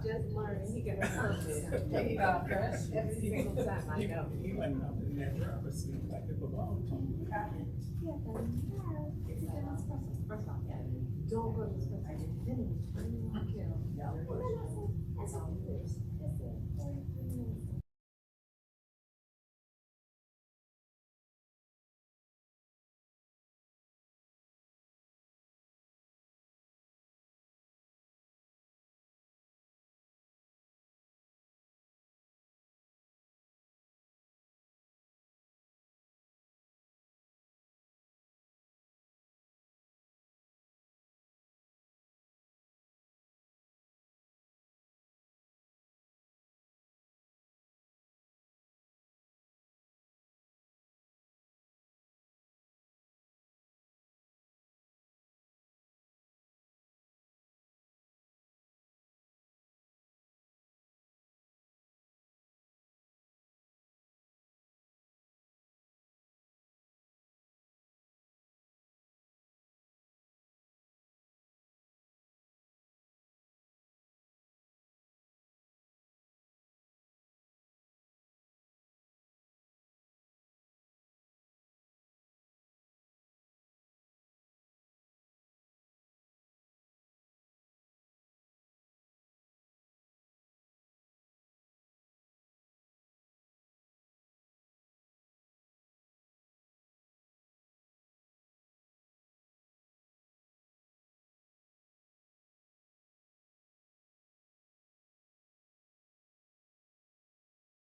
just learning, he can rehearse it. Every single time I go. He went up in that driver's seat like it belonged to him. First off, yeah, don't go to this place. I didn't want to kill. That's all it is.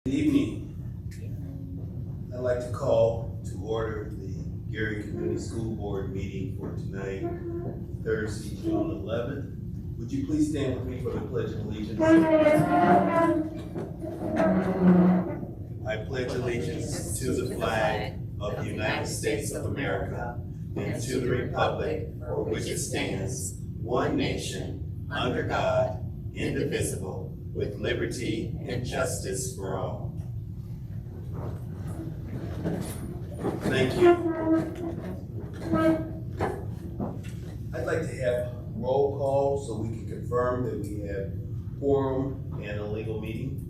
Good evening. I'd like to call to order the Gary Community School Board meeting for tonight, Thursday, June 11th. Would you please stand with me for the Pledge of Allegiance? I pledge allegiance to the flag of the United States of America and to the republic for which it stands, one nation, under God, indivisible, with liberty and justice for all. Thank you. I'd like to have roll call so we can confirm that we have quorum and a legal meeting.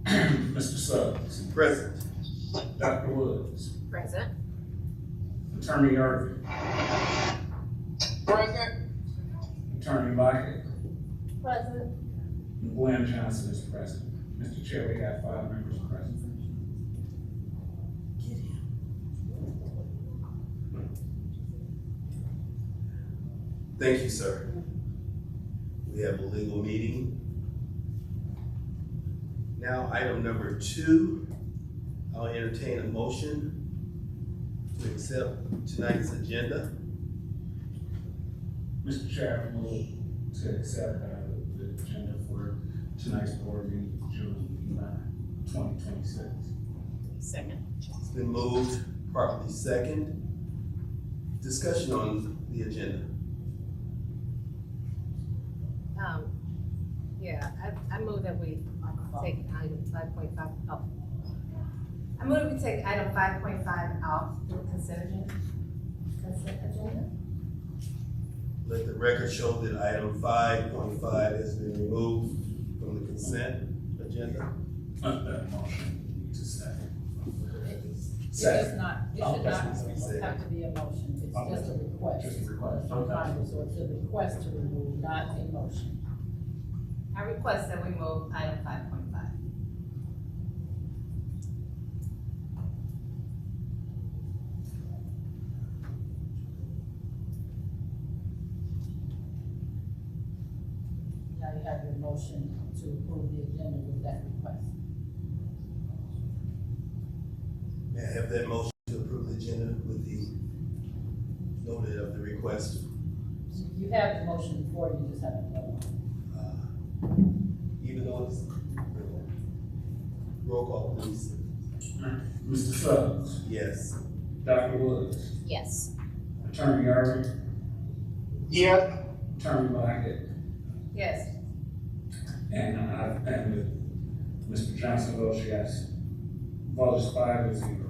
Mr. Suggs. Present. Dr. Woods. Present. Attorney Irvin. Present. Attorney Lockett. Present. And Glenn Johnson is present. Mr. Chair, we have 5 members present. Thank you, sir. We have a legal meeting. Now, item number 2, I'll entertain a motion to accept tonight's agenda. Mr. Chair, I move to accept the agenda for tonight's board meeting, June 9, 2026. Second. It's been moved, properly second. Discussion on the agenda. I move that we take item 5.5 off. I move we take item 5.5 off the consent agenda. Let the record show that item 5.5 has been removed from the consent agenda. That motion to second. It should not Okay. have to be a motion, it's just a request. Just a request. From Congress, so it's a request to remove, not a motion. I request that we move item 5.5. Now you have your motion to approve the agenda with that request. May I have that motion to approve the agenda with the noted of the request? You have the motion before you, just haven't voted on Even though it's, roll call, please. Mr. Suggs. Yes. Dr. Woods. Yes. Attorney Irvin. Yes. Attorney Lockett. Yes. And Mr. Johnson votes yes. Vote is 5-0.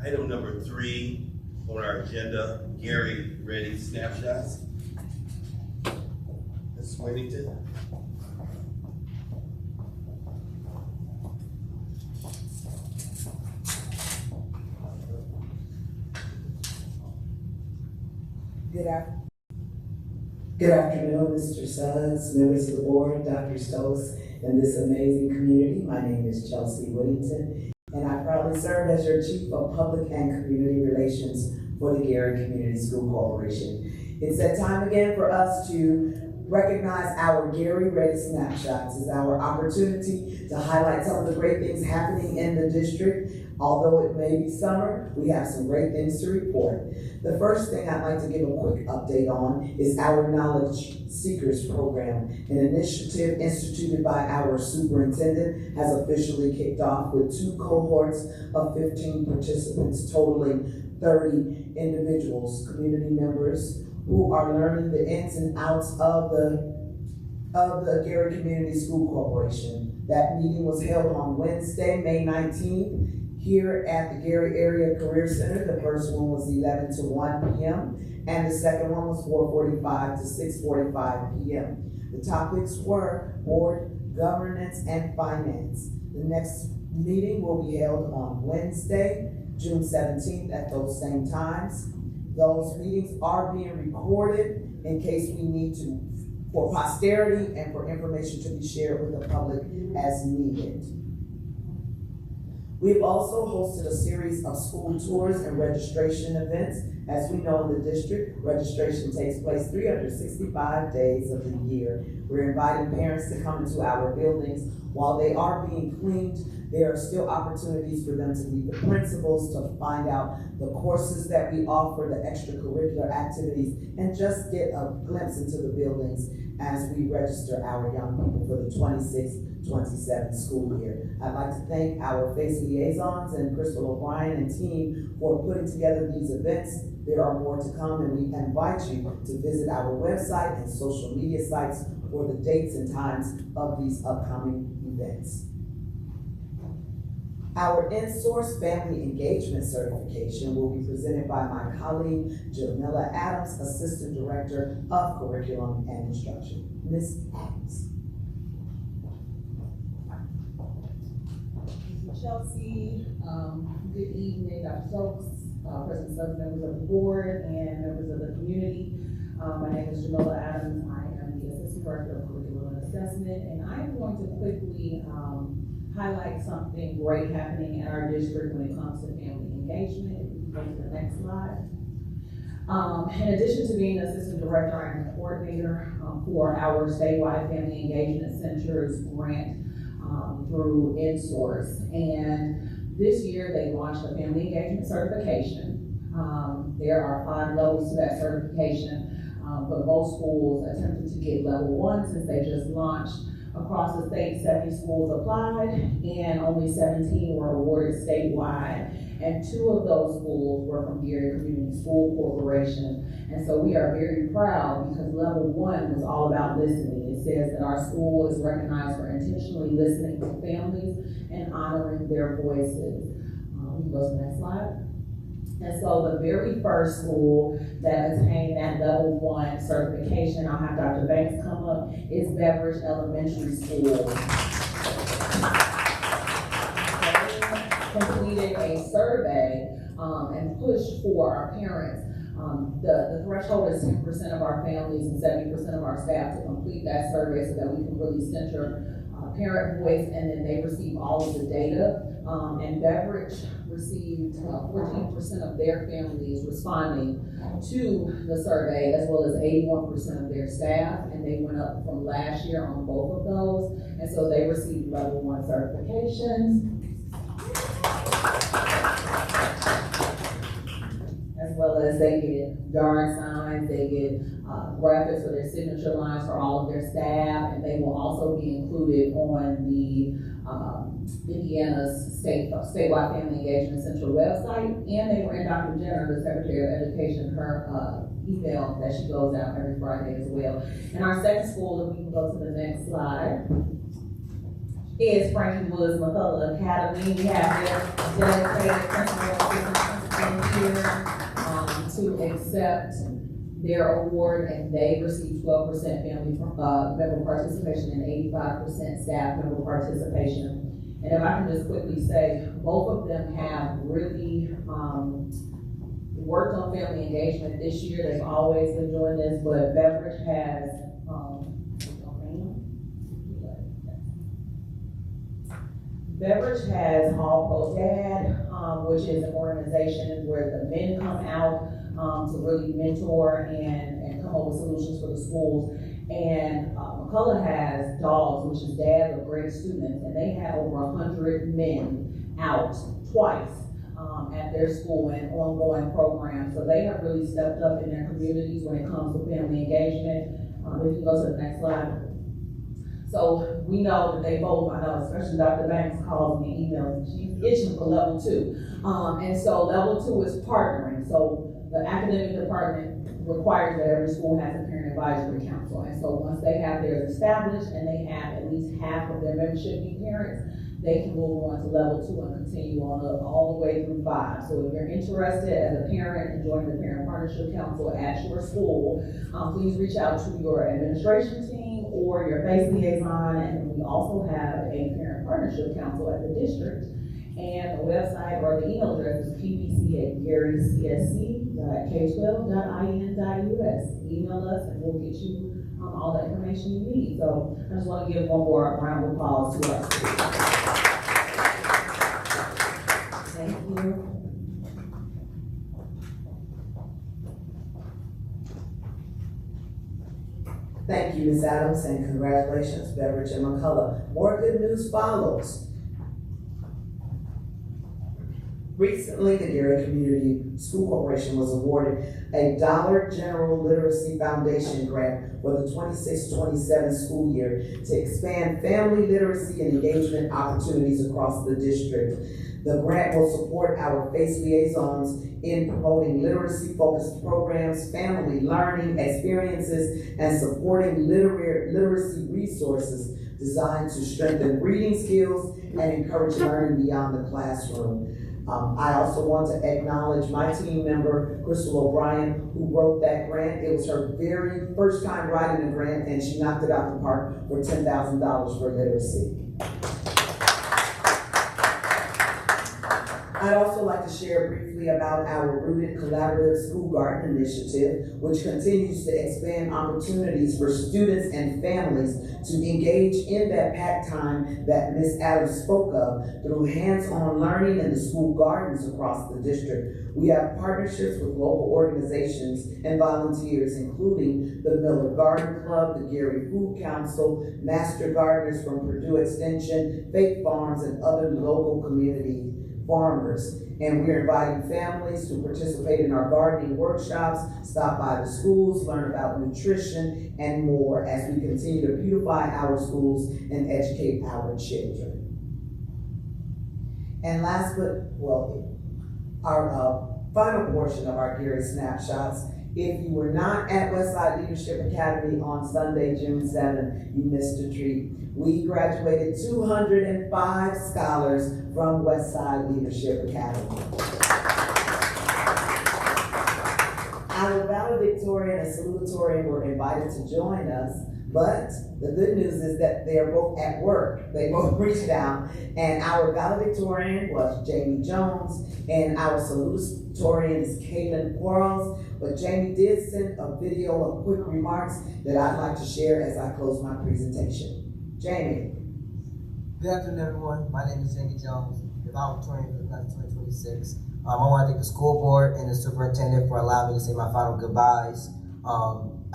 Item number 3 on our agenda, Gary Ready Snapshots. Ms. Whittington. Good afternoon, Mr. Suggs, members of the board, Dr. Stokes, and this amazing community. My name is Chelsea Whittington, and I proudly serve as your Chief of Public and Community Relations for the Gary Community School Corporation. It's that time again for us to recognize our Gary Ready Snapshots. It's our opportunity to highlight some of the great things happening in the district. Although it may be summer, we have some great things to report. The first thing I'd like to give a quick update on is our Knowledge Seekers Program. An initiative instituted by our superintendent has officially kicked off with 2 cohorts of 15 participants, totaling 30 individuals, community members, who are learning the ins and outs of the Gary Community School Corporation. That meeting was held on Wednesday, May 19th, here at the Gary Area Career Center. The first one was 11 to 1 p.m. and the second one was 4:45 to 6:45 p.m. The topics were board governance and finance. The next meeting will be held on Wednesday, June 17th at those same times. Those meetings are being recorded in case we need to, for posterity and for information to be shared with the public as needed. We've also hosted a series of school tours and registration events. As we know in the district, registration takes place 365 days of the year. We're inviting parents to come into our buildings. While they are being cleaned, there are still opportunities for them to meet the principals, to find out the courses that we offer, the extracurricular activities, and just get a glimpse into the buildings as we register our young people for the 26-27 school year. I'd like to thank our FACE liaisons and Crystal O'Brien and team for putting together these events. There are more to come, and we invite you to visit our website and social media sites for the dates and times of these upcoming events. Our in-source family engagement certification will be presented by my colleague, Jamila Adams, Assistant Director of Curriculum and Instruction. Ms. Adams. Chelsea, good evening, Dr. Stokes, President Suggs, members of the board, and members of the community. My name is Jamila Adams. I am the Assistant Director of Curriculum and Assessment, and I'm going to quickly highlight something great happening in our district when it comes to family engagement. If we can go to the next slide. In addition to being Assistant Director, I am the coordinator for our statewide Family Engagement Centers grant through InSource. And this year they launched a Family Engagement Certification. There are 5 levels to that certification, but most schools attempted to get level 1 since they just launched. Across the state, 70 schools applied, and only 17 were awarded statewide. And 2 of those schools were from Gary Community School Corporation. And so we are very proud because level 1 was all about listening. It says that our school is recognized for intentionally listening to families and honoring their voices. We can go to the next slide. And so the very first school that attained that level 1 certification, I'll have Dr. Banks come up, is Beveridge Elementary School. They completed a survey and pushed for our parents. The threshold is 10% of our families and 70% of our staff to complete that survey so that we can really center parent voice, and then they receive all of the data. And Beveridge received 14% of their families responding to the survey, as well as 81% of their staff, and they went up from last year on both of those, and so they received level 1 certifications. As well as they get yard signs, they get graphics for their signature lines for all of their staff, and they will also be included on the Indiana's statewide Family Engagement Center website, and they were in Dr. Jenner, the Secretary of Education, her email that she goes out every Friday as well. And our second school, if we can go to the next slide. is Frankie Woods McCullough Academy. We have their dedicated principal here to accept their award, and they receive 12% family member participation and 85% staff member participation. And if I can just quickly say, both of them have really worked on family engagement this year. They've always been doing this, but Beverage has All Pro Dad, which is an organization where the men come out to really mentor and come up with solutions for the schools. And McCullough has Dogs, which is Dads of Great Students, and they have over 100 men out twice at their school and ongoing programs. So they have really stepped up in their communities when it comes to family engagement. If you go to the next slide. So we know that they both, I know especially Dr. Banks calls me and emails, she's itching for level 2. And so level 2 is partnering. So the academic department requires that every school has a parent advisory council. And so once they have theirs established and they have at least half of their membership be parents, they can move on to level 2 and continue on all the way through 5. So if you're interested as a parent in joining the Parent Partnership Council at your school, please reach out to your administration team or your FACE liaison. And we also have a Parent Partnership Council at the district. And the website or the email address is ppc@garycsc.k12.in.us. Email us and we'll get you all the information you need. So I just want to give one more round of applause to our students. Thank you. Thank you, Ms. Adams, and congratulations, Beverage and McCullough. More good news follows. Recently, the Gary Community School Corporation was awarded a Dollar General Literacy Foundation grant for the 26-27 school year to expand family literacy and engagement opportunities across the district. The grant will support our FACE liaisons in promoting literacy-focused programs, family learning experiences, and supporting literacy resources designed to strengthen reading skills and encourage learning beyond the classroom. I also want to acknowledge my team member, Crystal O'Brien, who wrote that grant. It was her very first time writing a grant, and she knocked it out the park for $10,000 for literacy. I'd also like to share briefly about our Rooted Collaborative School Garden Initiative, which continues to expand opportunities for students and families to engage in that packed time that Ms. Adams spoke of through hands-on learning in the school gardens across the district. We have partnerships with local organizations and volunteers, including the Miller Garden Club, the Gary Food Council, Master Gardeners from Purdue Extension, Faith Farms, and other local community farmers. And we're inviting families to participate in our gardening workshops, stop by the schools, learn about nutrition, and more as we continue to beautify our schools and educate our children. And last but, our final portion of our Gary Snapshots. If you were not at Westside Leadership Academy on Sunday, June 7th, you missed a treat. We graduated 205 scholars from Westside Leadership Academy. Our valedictorian and salutatorian were invited to join us, but the good news is that they are both at work. They both reached out, and our valedictorian was Jamie Jones, and our salutatorian is Kaylin Quarles. But Jamie did send a video of quick remarks that I'd like to share as I close my presentation. Jamie. Good afternoon, everyone. My name is Jamie Jones, the valedictorian for the class of 2026. I want to thank the school board and the superintendent for allowing me to say my final goodbyes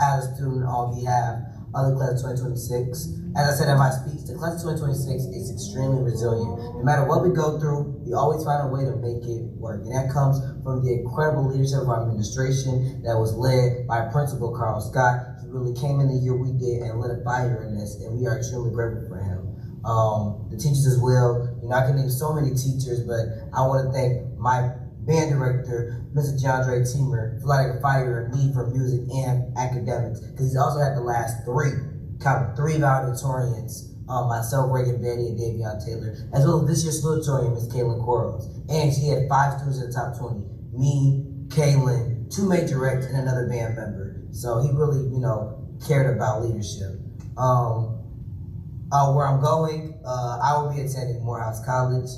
as a student on behalf of the class of 2026. As I said in my speech, the class of 2026 is extremely resilient. No matter what we go through, we always find a way to make it work. And that comes from the incredible leadership of our administration that was led by Principal Carl Scott. He really came in the year we did and lit a fire in this, and we are extremely grateful for him. The teachers as well. I can name so many teachers, but I want to thank my band director, Mr. DeAndre Teamer, for lighting a fire in me for music and academics, because he's also had the last three valedictorians myself, Reagan Betty, and Davion Taylor, as well as this year's salutatorian, Ms. Kaylin Quarles. And she had 5 students in the top 20. Me, Kaylin, 2 majorettes, and another band member. So he really, cared about leadership. Where I'm going, I will be attending Morehouse College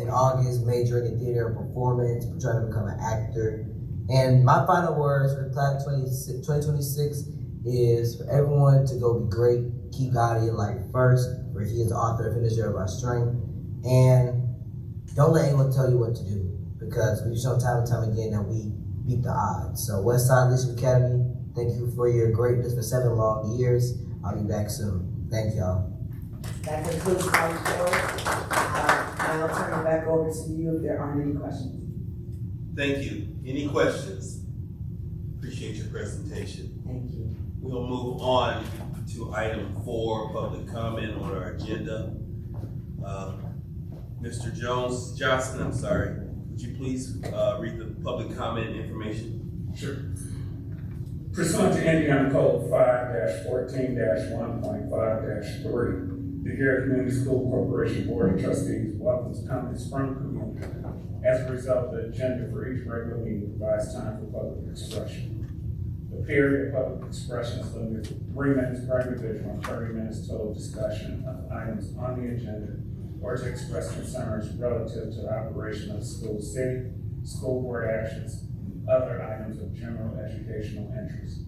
in August, majoring in theater and performance, trying to become an actor. And my final words for the class 2026 is for everyone to go be great, keep God in your life first, for He is the author and finisher of our strength, and don't let anyone tell you what to do, because we've shown time and time again that we beat the odds. So Westside Leadership Academy, thank you for your greatness for 7 long years. I'll be back soon. Thank y'all. That concludes my report. I'll turn it back over to you if there aren't any questions. Thank you. Any questions? Appreciate your presentation. Thank you. We'll move on to item 4, public comment on our agenda. Mr. Johnson, I'm sorry. Would you please read the public comment information? Sure. Pursuant to Indiana Code 5-14-1.5-3, the Garrett Community School Corporation Board of Trustees welcomes comments from the community. As a result, the agenda for each regular meeting provides time for public expression. The period of public expression is limited to 3 minutes per individual and 30 minutes total discussion of items on the agenda or to express concerns relative to the operation of the school city, school board actions, and other items of general educational interest.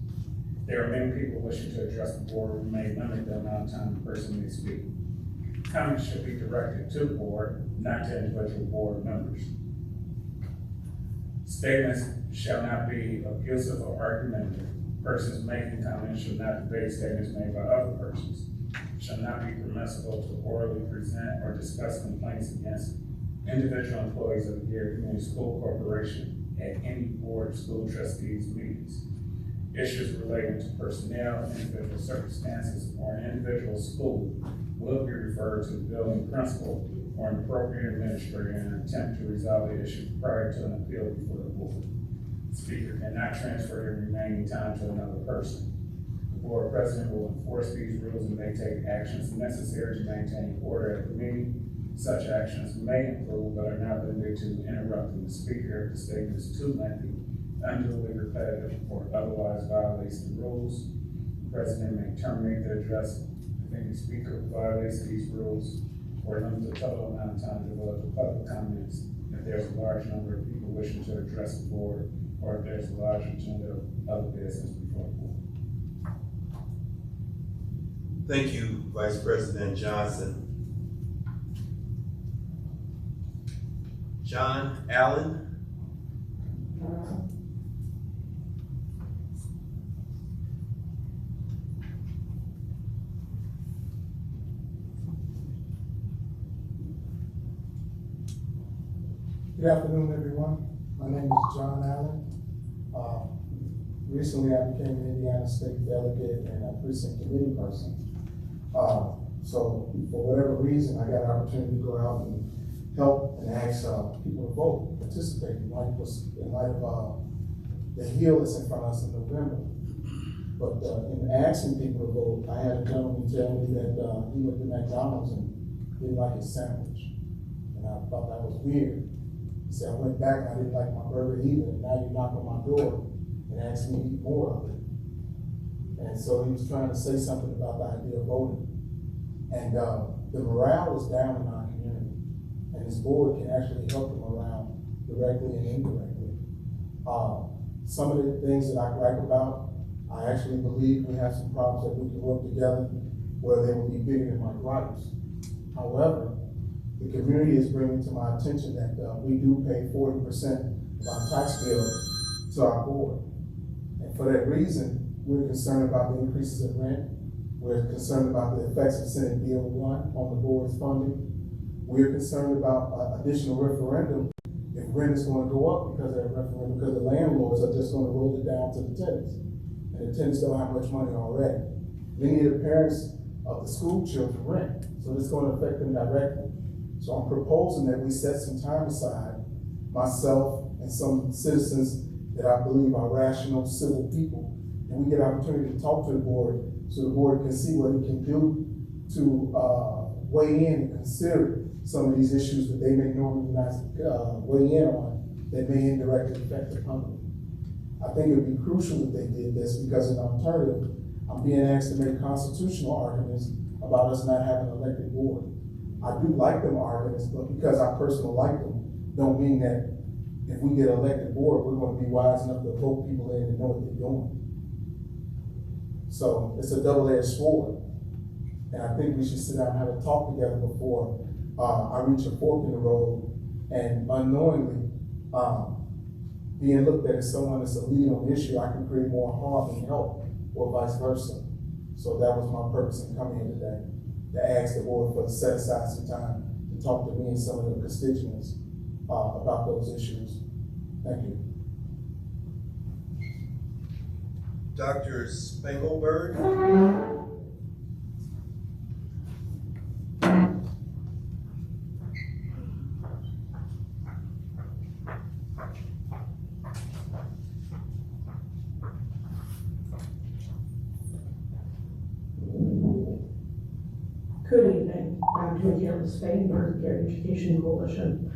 There are many people wishing to address the board who may limit the amount of time the person may speak. Comments should be directed to the board, not to individual board members. Statements shall not be abusive or argumentative. Persons making comments should not debate statements made by other persons. Shall not be permissible to orally present or discuss complaints against individual employees of the Garrett Community School Corporation at any board of school trustees meetings. Issues relating to personnel, individual circumstances, or an individual school will be referred to the building principal or an appropriate administrator in an attempt to resolve the issue prior to an appeal before the board. The speaker cannot transfer the remaining time to another person. The board president will enforce these rules and may take actions necessary to maintain order at the meeting. Such actions may include, but are not limited to, interrupting the speaker if the statement is too lengthy, unduly repetitive, or otherwise violates the rules. The president may terminate the address if any speaker violates these rules, or limit the total amount of time devoted to public comments if there's a large number of people wishing to address the board, or if there's a large agenda of other business before the board. Thank you, Vice President Johnson. John Allen. Good afternoon, everyone. My name is John Allen. Recently, I became an Indiana State delegate and a precinct committee person. So for whatever reason, I got an opportunity to go out and help and ask people to vote, participate in light of the hill that's in front of us in November. But in asking people to vote, I had a gentleman tell me that he went to McDonald's and didn't like his sandwich. And I thought that was weird. He said, I went back and I didn't like my burger either, and now you knock on my door and ask me to eat more of it. And so he was trying to say something about the idea of voting. And the morale is down in our community. And this board can actually help the morale directly and indirectly. Some of the things that I gripe about, I actually believe we have some problems that we can work together where they will be bigger than my gripes. However, the community is bringing to my attention that we do pay 40% of our tax bill to our board. And for that reason, we're concerned about the increases in rent. We're concerned about the effects of Senate Bill 1 on the board's funding. We're concerned about additional referendum if rent is going to go up because of that referendum, because the landlords are just going to roll it down to the tenants. And the tenants don't have much money already. Many of the parents of the school children rent, so it's going to affect them directly. So I'm proposing that we set some time aside, myself and some citizens that I believe are rational, civil people, and we get an opportunity to talk to the board so the board can see what it can do to, weigh in and consider some of these issues that they may normally not, weigh in on that may indirectly affect the company. I think it'd be crucial that they did this because in the alternative, I'm being asked to make constitutional arguments about us not having an elected board. I do like them arguments, but because I personally like them, don't mean that if we get an elected board, we're gonna be wise enough to vote people in and know what they're doing. So it's a double-edged sword. And I think we should sit down and have a talk together before I reach a fork in the road and unknowingly being looked at as someone that's a lead on the issue, I can create more harm than help, or vice versa. So that was my purpose in coming here today, to ask the board for to set aside some time to talk to me and some of the constituents about those issues. Thank you. Dr. Spangelberg? Good evening, I'm Julia Spangenberg, Care Education Coalition.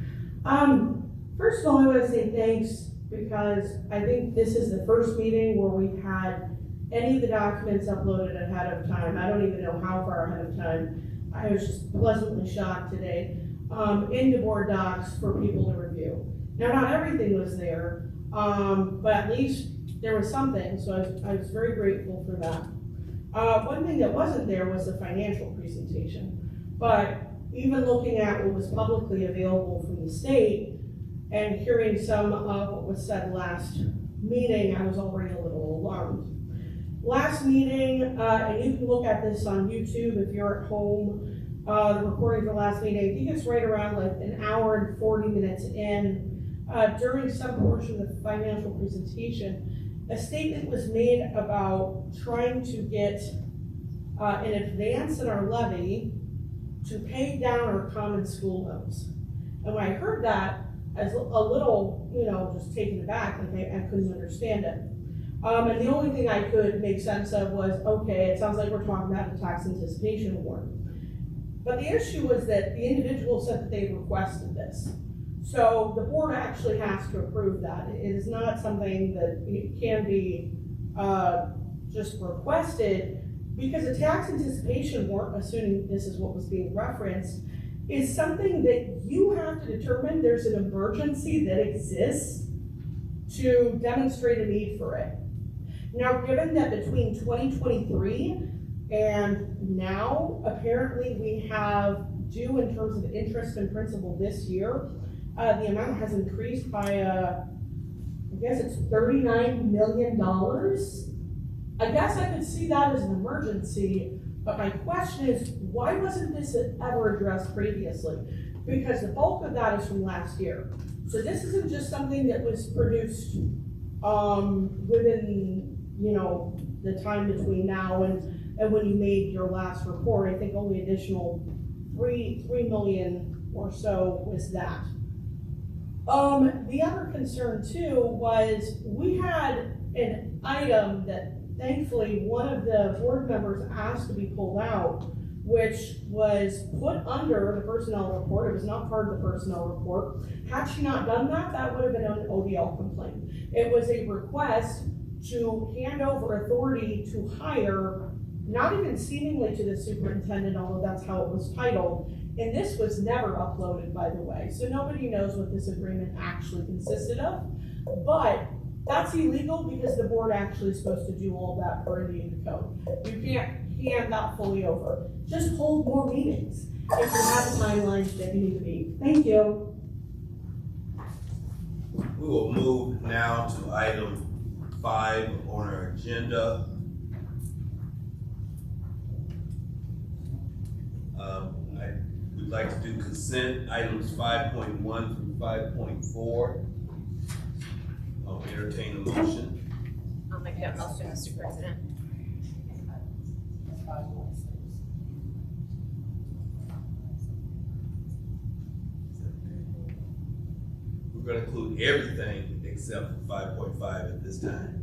First of all, I want to say thanks because I think this is the first meeting where we've had any of the documents uploaded ahead of time. I don't even know how far ahead of time. I was just pleasantly shocked today into board docs for people to review. Now, not everything was there, but at least there was something, so I was very grateful for that. One thing that wasn't there was the financial presentation, but even looking at what was publicly available from the state and hearing some of what was said last meeting, I was already a little alarmed. Last meeting, and you can look at this on YouTube if you're at home, the recording for last meeting, I think it's right around like an hour and 40 minutes in. During some portion of the financial presentation, a statement was made about trying to get an advance in our levy to pay down our common school loans. And when I heard that, I was a little, just taken aback, like I couldn't understand it. And the only thing I could make sense of was, okay, it sounds like we're talking about the tax anticipation award. But the issue was that the individual said that they requested this. So the board actually has to approve that. It is not something that it can be just requested, because the tax anticipation award, assuming this is what was being referenced, is something that you have to determine there's an emergency that exists to demonstrate a need for it. Now, given that between 2023 and now, apparently we have due in terms of interest and principal this year, the amount has increased by, I guess it's $39 million. I guess I could see that as an emergency, but my question is, why wasn't this ever addressed previously? Because the bulk of that is from last year. So this isn't just something that was produced within, the time between now and when you made your last report. I think only additional 3 million or so was that. The other concern too was we had an item that thankfully one of the board members asked to be pulled out, which was put under the personnel report. It was not part of the personnel report. Had she not done that, that would have been an ODL complaint. It was a request to hand over authority to hire, not even seemingly to the superintendent, although that's how it was titled. And this was never uploaded, by the way. So nobody knows what this agreement actually consisted of. But that's illegal because the board actually is supposed to do all that per Indiana code. You can't hand that fully over. Just hold more meetings if you have timelines that you need to meet. Thank you. We will move now to item 5 on our agenda. We'd like to do consent items 5.1 through 5.4. I'll entertain a motion. I'll make that motion, Mr. President. We're gonna include everything except for 5.5 at this time.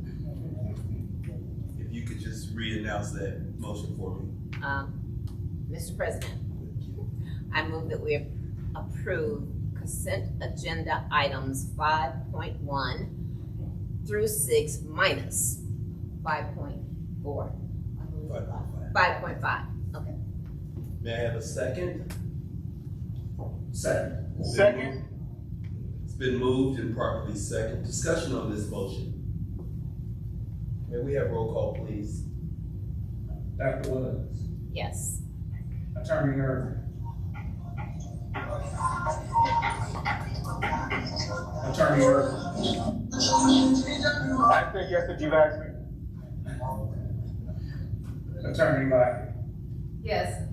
If you could just re-announce that motion for me. Mr. President, I move that we approve consent agenda items 5.1 through 6 minus 5.4. 5.5, okay. May I have a second? Second. Second. It's been moved and properly second. Discussion on this motion. May we have roll call, please? Dr. Woods. Yes. Attorney Irvin. Attorney Irvin. I think yes if you ask me. Attorney Lockett. Yes.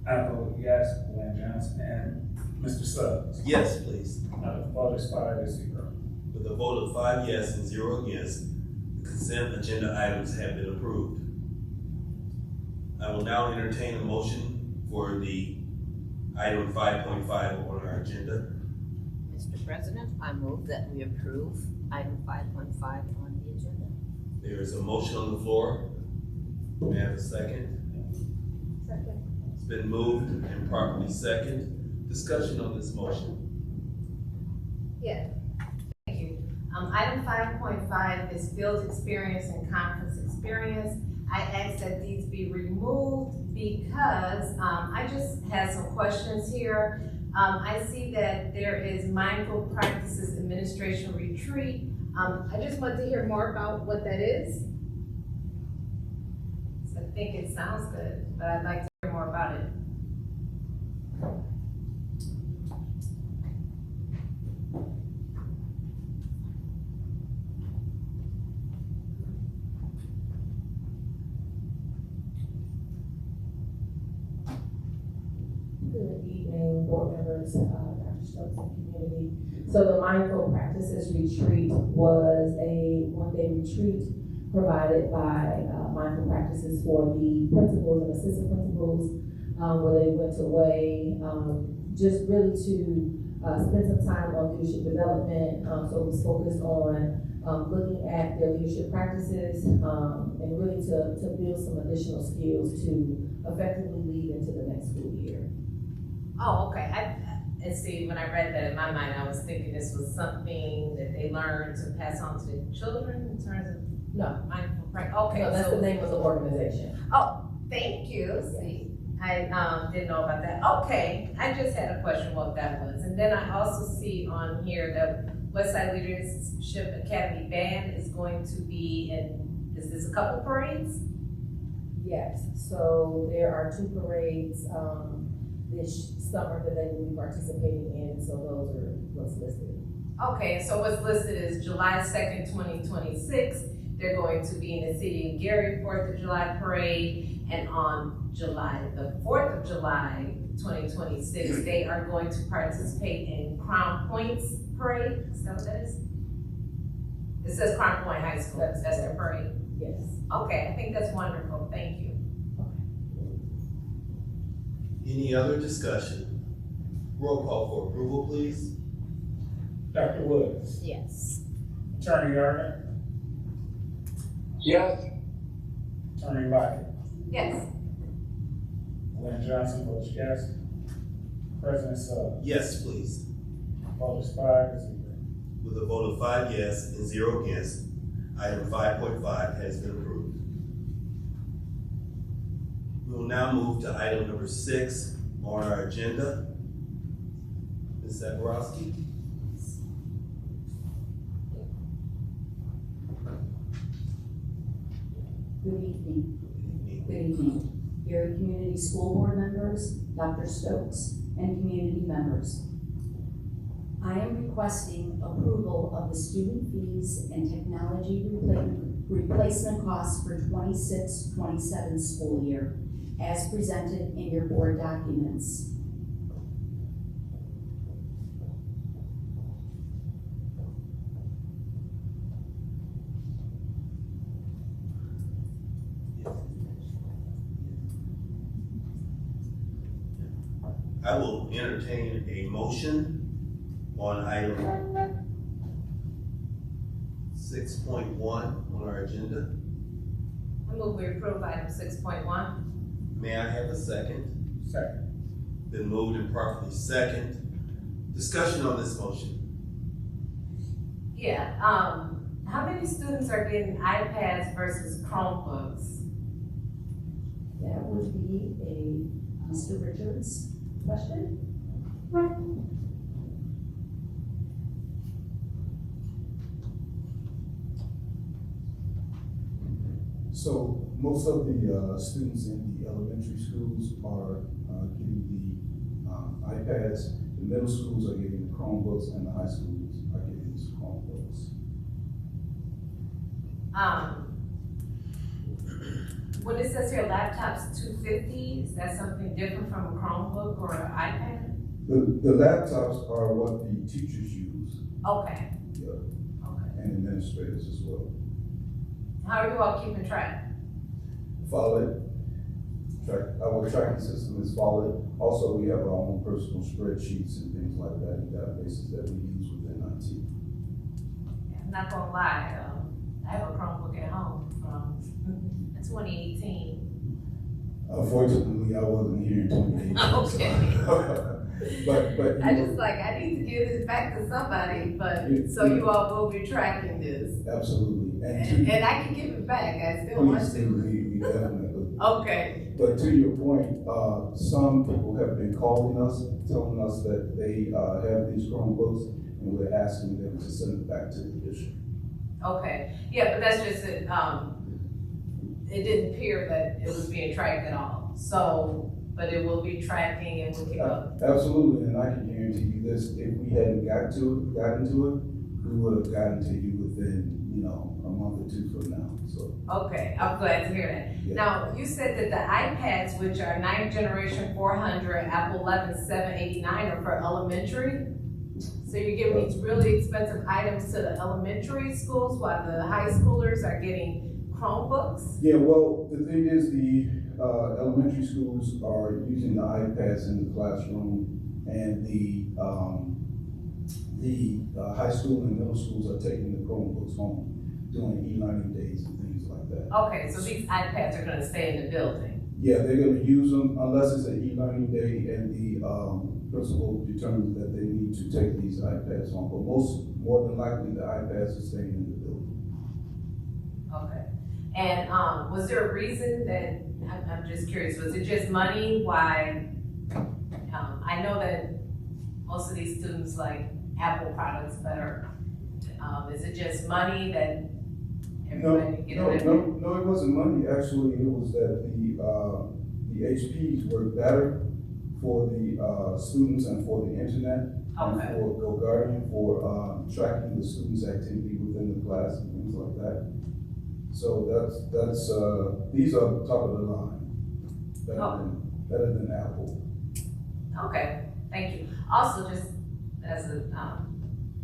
I vote yes, Glenn Johnson, and Mr. Suggs. Yes, please. The vote is 5-0. With a vote of 5 yes and 0 against, the consent agenda items have been approved. I will now entertain a motion for the item 5.5 on our agenda. Mr. President, I move that we approve item 5.5 on the agenda. There is a motion on the floor. May I have a second? Second. It's been moved and properly second. Discussion on this motion. Yeah. Thank you. Item 5.5 is field experience and conference experience. I asked that these be removed because I just had some questions here. I see that there is mindful practices administration retreat. I just want to hear more about what that is. So I think it sounds good, but I'd like to hear more about it. Good evening, board members, Dr. Stokes and community. So the Mindful Practices Retreat was a one-day retreat provided by Mindful Practices for the principals and assistant principals, where they went away just really to spend some time on leadership development. So it was focused on looking at their leadership practices and really to build some additional skills to effectively lead into the next school year. Oh, okay. And see, when I read that in my mind, I was thinking this was something that they learned to pass on to their children in terms of No, mindful practice. Okay, no, that's so the name of the organization. oh, thank you. See, I didn't know about that. Okay, I just had a question what that was, and then I also see on here that Westside Leadership Academy band is going to be in. Is this a couple parades? Yes, so there are 2 parades this summer that they will be participating in, so those are what's listed. Okay, so what's listed is July 2nd, 2026. They're going to be in the city of Gary 4th of July parade, and on July, the 4th of July, 2026, they are going to participate in Crown Point's parade. Is that what that is? It says Crown Point High School. That's their parade. Yes. Okay, I think that's wonderful. Thank you. Any other discussion? Roll call for approval, please. Dr. Woods. Yes. Attorney Irvin. Yes. Attorney Lockett. Yes. Glenn Johnson votes yes. President Suggs. Yes, please. Vote is 5-0. With a vote of 5 yes and 0 against, item 5.5 has been approved. We will now move to item number 6 on our agenda. Ms. Zaborowski. Good evening. Good evening. Erie Community School Board members, Dr. Stokes, and community members. I am requesting approval of the student fees and technology replacement costs for 26-27 school year, as presented in your board documents. I will entertain a motion on item 6.1 on our agenda. I move we approve item 6.1. May I have a second? Second. Been moved and properly second. Discussion on this motion. Yeah, how many students are getting iPads versus Chromebooks? That would be a Mr. Richards question. So most of the students in the elementary schools are getting the iPads. The middle schools are getting the Chromebooks, and the high schools are getting the Chromebooks. When it says here laptops $250, is that something different from a Chromebook or an iPad? The laptops are what the teachers use, Okay. yeah, Okay. and administrators as well. How are you all keeping track? Follow it. Our tracking system is followed. Also, we have our own personal spreadsheets and things like that, and databases that we use within IT. I'm not gonna lie, I have a Chromebook at home from 2018. Unfortunately, I wasn't here in 2018. Okay. But I just I need to give this back to somebody, but, so you all will be tracking this. absolutely. And I can give it back, I still want Please do, to. we definitely. Okay, But to your point, some people have been calling us, telling us that they have these Chromebooks, and we're asking them to send it back to the district. okay, yeah, but that's just it, it didn't appear that it was being tracked at all, so, but it will be tracking and we'll keep up. Absolutely, and I can guarantee you this, if we hadn't gotten to it, we would have gotten to you within, a month or two from now, so. Okay, I'm glad to hear that. Yeah. Now, you said that the iPads, which are 9th generation 400, Apple 11 789 are for elementary? So you're giving these really expensive items to the elementary schools while the high schoolers are getting Chromebooks? Yeah, well, the thing is, the elementary schools are using the iPads in the classroom, and the high school and middle schools are taking the Chromebooks home, doing e-learning days and things like that. Okay, so these iPads are gonna stay in the building? Yeah, they're gonna use them unless it's an e-learning day and the principal determines that they need to take these iPads home. But more than likely, the iPads are staying in the building. Okay. And, was there a reason that, I'm just curious, was it just money? Why, I know that most of these students like Apple products better. Is it just money that everybody get it? No, it wasn't money. Actually, it was that the HPs work better for the students and for the internet. Okay. And for GoGuardian, for tracking the students' activity within the class and things like that. So that's these are top of the line. Better than Apple. Okay, thank you. Also, just as a,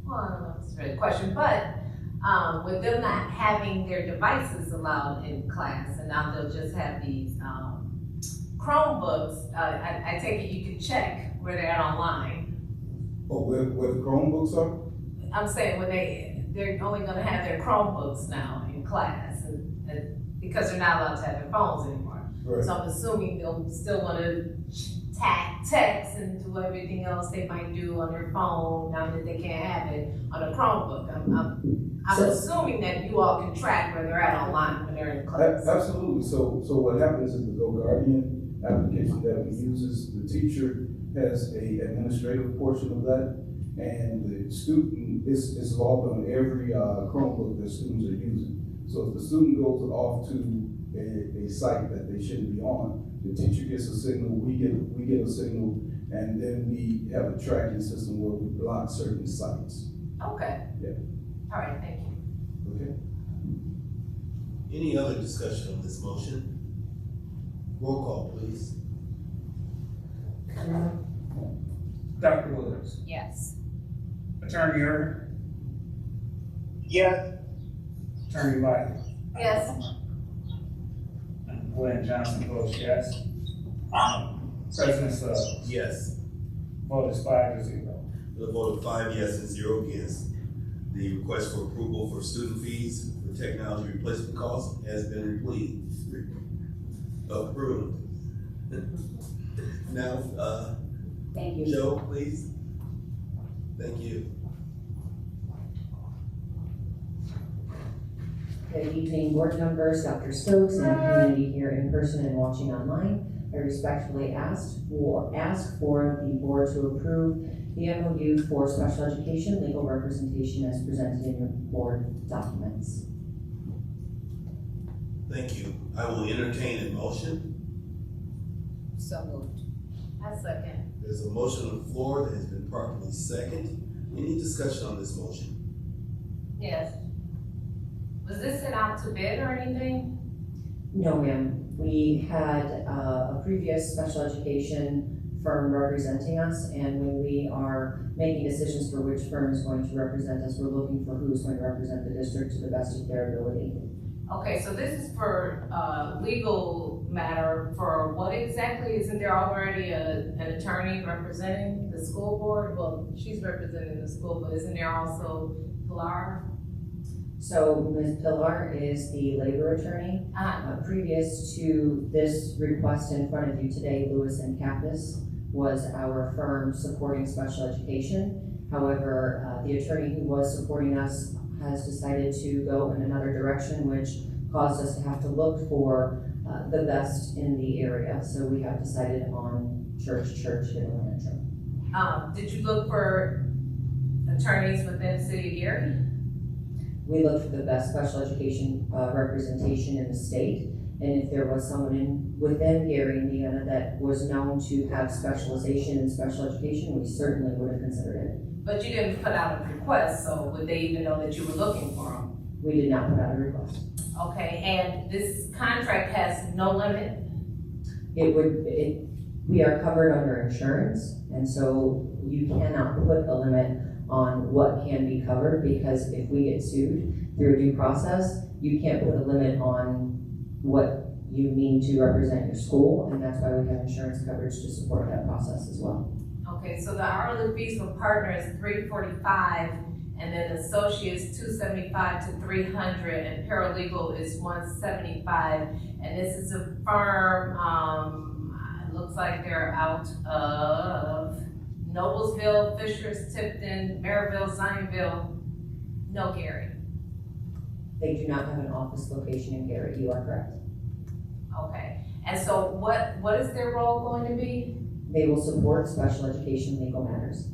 well, I don't know if it's really a question, but, with them not having their devices allowed in class, and now they'll just have these, Chromebooks, I take it you can check where they're at online. Oh, where the Chromebooks are? I'm saying when they're only gonna have their Chromebooks now in class, and because they're not allowed to have their phones anymore. Right. So I'm assuming they'll still wanna text and do everything else they might do on their phone now that they can't have it on a Chromebook. I'm assuming that you all can track where they're at online when they're in class. Absolutely. So what happens is the GoGuardian application that we use is the teacher has a administrative portion of that, and the student is logged on every Chromebook that students are using. So if the student goes off to a site that they shouldn't be on, the teacher gets a signal, we get a signal, and then we have a tracking system where we block certain sites. Okay. Yeah. All right, thank you. Okay. Any other discussion on this motion? Roll call, please. Dr. Williams, Yes. Attorney Irvin, Yes. Attorney Light, Yes, and Glenn Johnson votes yes. President Suggs, Yes. vote is 5-0. With a vote of 5 yes and 0 against, the request for approval for student fees for technology replacement costs has been approved. Now, Thank you. Joe, please. Thank you. Good evening, board members, Dr. Stokes, and the community here in person and watching online. I respectfully ask for the board to approve the MOU for special education legal representation as presented in your board documents. Thank you. I will entertain a motion. So moved. I second. There's a motion on the floor that has been properly seconded. Any discussion on this motion? Yes. Was this sent out to bid or anything? No, ma'am. We had a previous special education firm representing us, and when we are making decisions for which firm is going to represent us, we're looking for who's going to represent the district to the best of their ability. Okay, so this is for legal matter for what exactly? Isn't there already an attorney representing the school board? Well, she's representing the school, but isn't there also Pilar? So Ms. Pilar is the labor attorney. Previous to this request in front of you today, Lewis and Kappas was our firm supporting special education. However, the attorney who was supporting us has decided to go in another direction, which caused us to have to look for the best in the area. So we have decided on Church Middle Metro. Did you look for attorneys within the city of Gary? We looked for the best special education representation in the state. And if there was someone within Gary, Indiana that was known to have specialization in special education, we certainly would have considered it. But you didn't put out a request, so would they even know that you were looking for them? We did not put out a request. Okay, and this contract has no limit? We are covered under insurance, and so you cannot put a limit on what can be covered, because if we get sued through a due process, you can't put a limit on what you need to represent your school, and that's why we have insurance coverage to support that process as well. Okay, so the hourly fees for partner is $345, and then associates $275 to $300, and paralegal is $175. And this is a firm, it looks like they're out of Noblesville, Fishers, Tipton, Maryville, Zionville, no Gary. They do not have an office location in Gary, you are correct. Okay, and so what is their role going to be? They will support special education legal matters.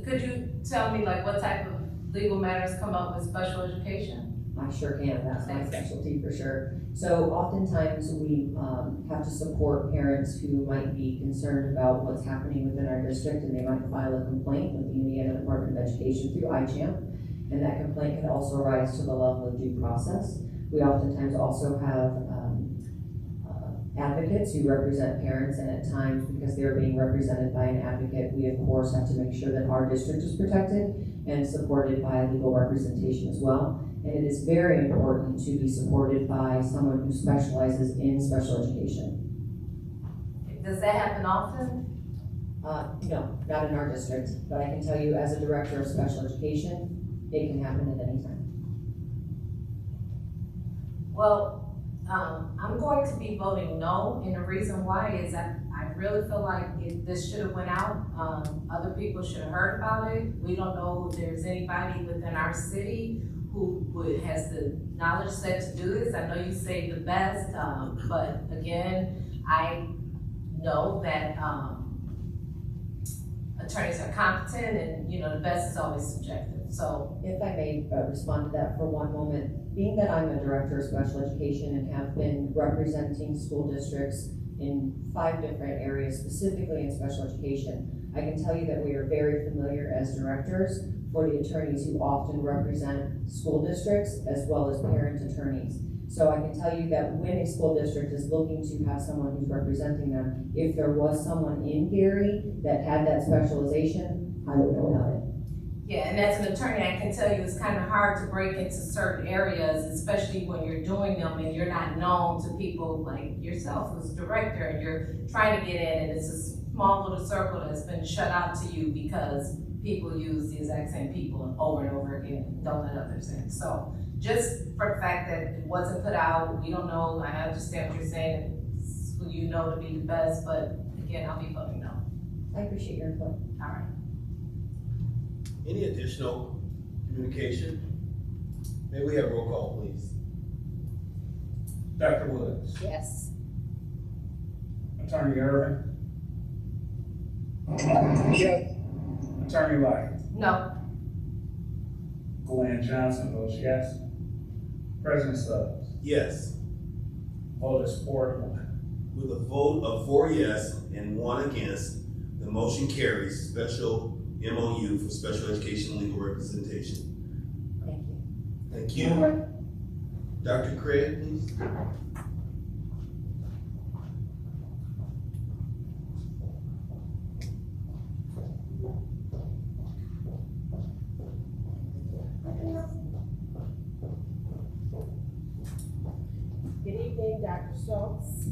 Could you tell me like what type of legal matters come up with special education? I sure can, that's my specialty for sure. So oftentimes we have to support parents who might be concerned about what's happening within our district, and they might file a complaint with the Indiana Department of Education through ICHAMP, and that complaint can also rise to the level of due process. We oftentimes also have advocates who represent parents, and at times, because they're being represented by an advocate, we of course have to make sure that our district is protected and supported by legal representation as well. And it is very important to be supported by someone who specializes in special education. Does that happen often? No, not in our district, but I can tell you as a director of special education, it can happen at any time. Well, I'm going to be voting no, and the reason why is that I really feel like this should have went out. Other people should have heard about it. We don't know if there's anybody within our city who has the knowledge set to do this. I know you say the best, but again, I know that attorneys are competent, and the best is always subjective. So if I may respond to that for one moment, being that I'm a director of special education and have been representing school districts in 5 different areas, specifically in special education, I can tell you that we are very familiar as directors for the attorneys who often represent school districts as well as parent attorneys. So I can tell you that when a school district is looking to have someone who's representing them, if there was someone in Gary that had that specialization, I would know about it. yeah, and as an attorney, I can tell you it's kind of hard to break into certain areas, especially when you're doing them and you're not known to people like yourself as a director, and you're trying to get in, and it's a small little circle that's been shut out to you because people use the exact same people over and over again and don't let others in. So just for the fact that it wasn't put out, we don't know, I understand what you're saying, it's who you know to be the best, but again, I'll be voting no. I appreciate your input. All right. Any additional communication? May we have roll call, please? Dr. Woods, Yes. Attorney Irvin, Yes. Attorney Light, No. Glenn Johnson votes yes. President Suggs, Yes. vote is 4-1. With a vote of 4 yes and 1 against, the motion carries special MOU for special education legal representation. Thank you. Thank you. Dr. Craig, please. Good evening, Dr. Stokes.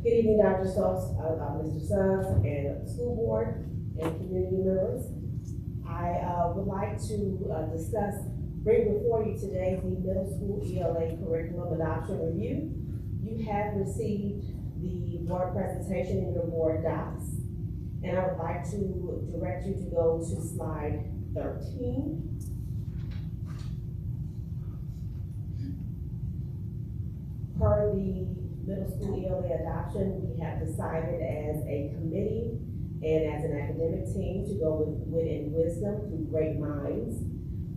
Good evening, Dr. Stokes, Mr. Suggs, and the school board and community members. I would like to bring before you today the middle school ELA curriculum adoption review. You have received the board presentation in your board docs, and I would like to direct you to go to slide 13. Per the middle school ELA adoption, we have decided as a committee and as an academic team to go with Wit and Wisdom through Great Minds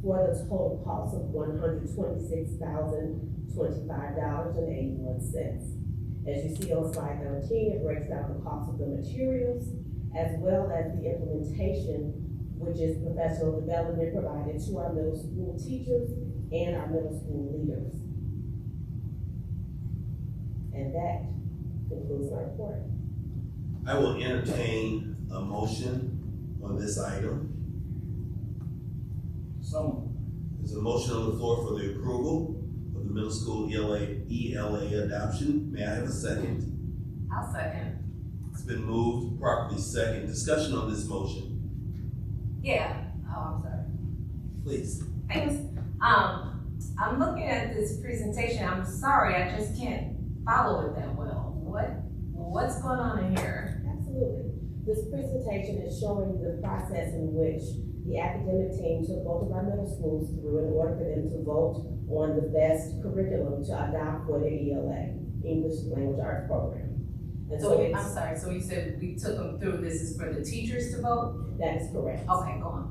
for the total cost of $126,025.81. As you see on slide 13, it breaks down the cost of the materials as well as the implementation, which is professional development provided to our middle school teachers and our middle school leaders. And that concludes my report. I will entertain a motion on this item. So, There's a motion on the floor for the approval of the middle school ELA adoption. May I have a second? I'll second. It's been moved, properly second. Discussion on this motion, Yeah. Oh, I'm sorry. please. Thanks. I'm looking at this presentation. I'm sorry, I just can't follow it that well. What's going on in here? Absolutely. This presentation is showing the process in which the academic team took both of our middle schools through in order for them to vote on the best curriculum to adopt for their ELA, English Language Arts Program. And so I'm sorry, so you said we took them through, this is for the teachers to vote? that is correct. Okay, go on.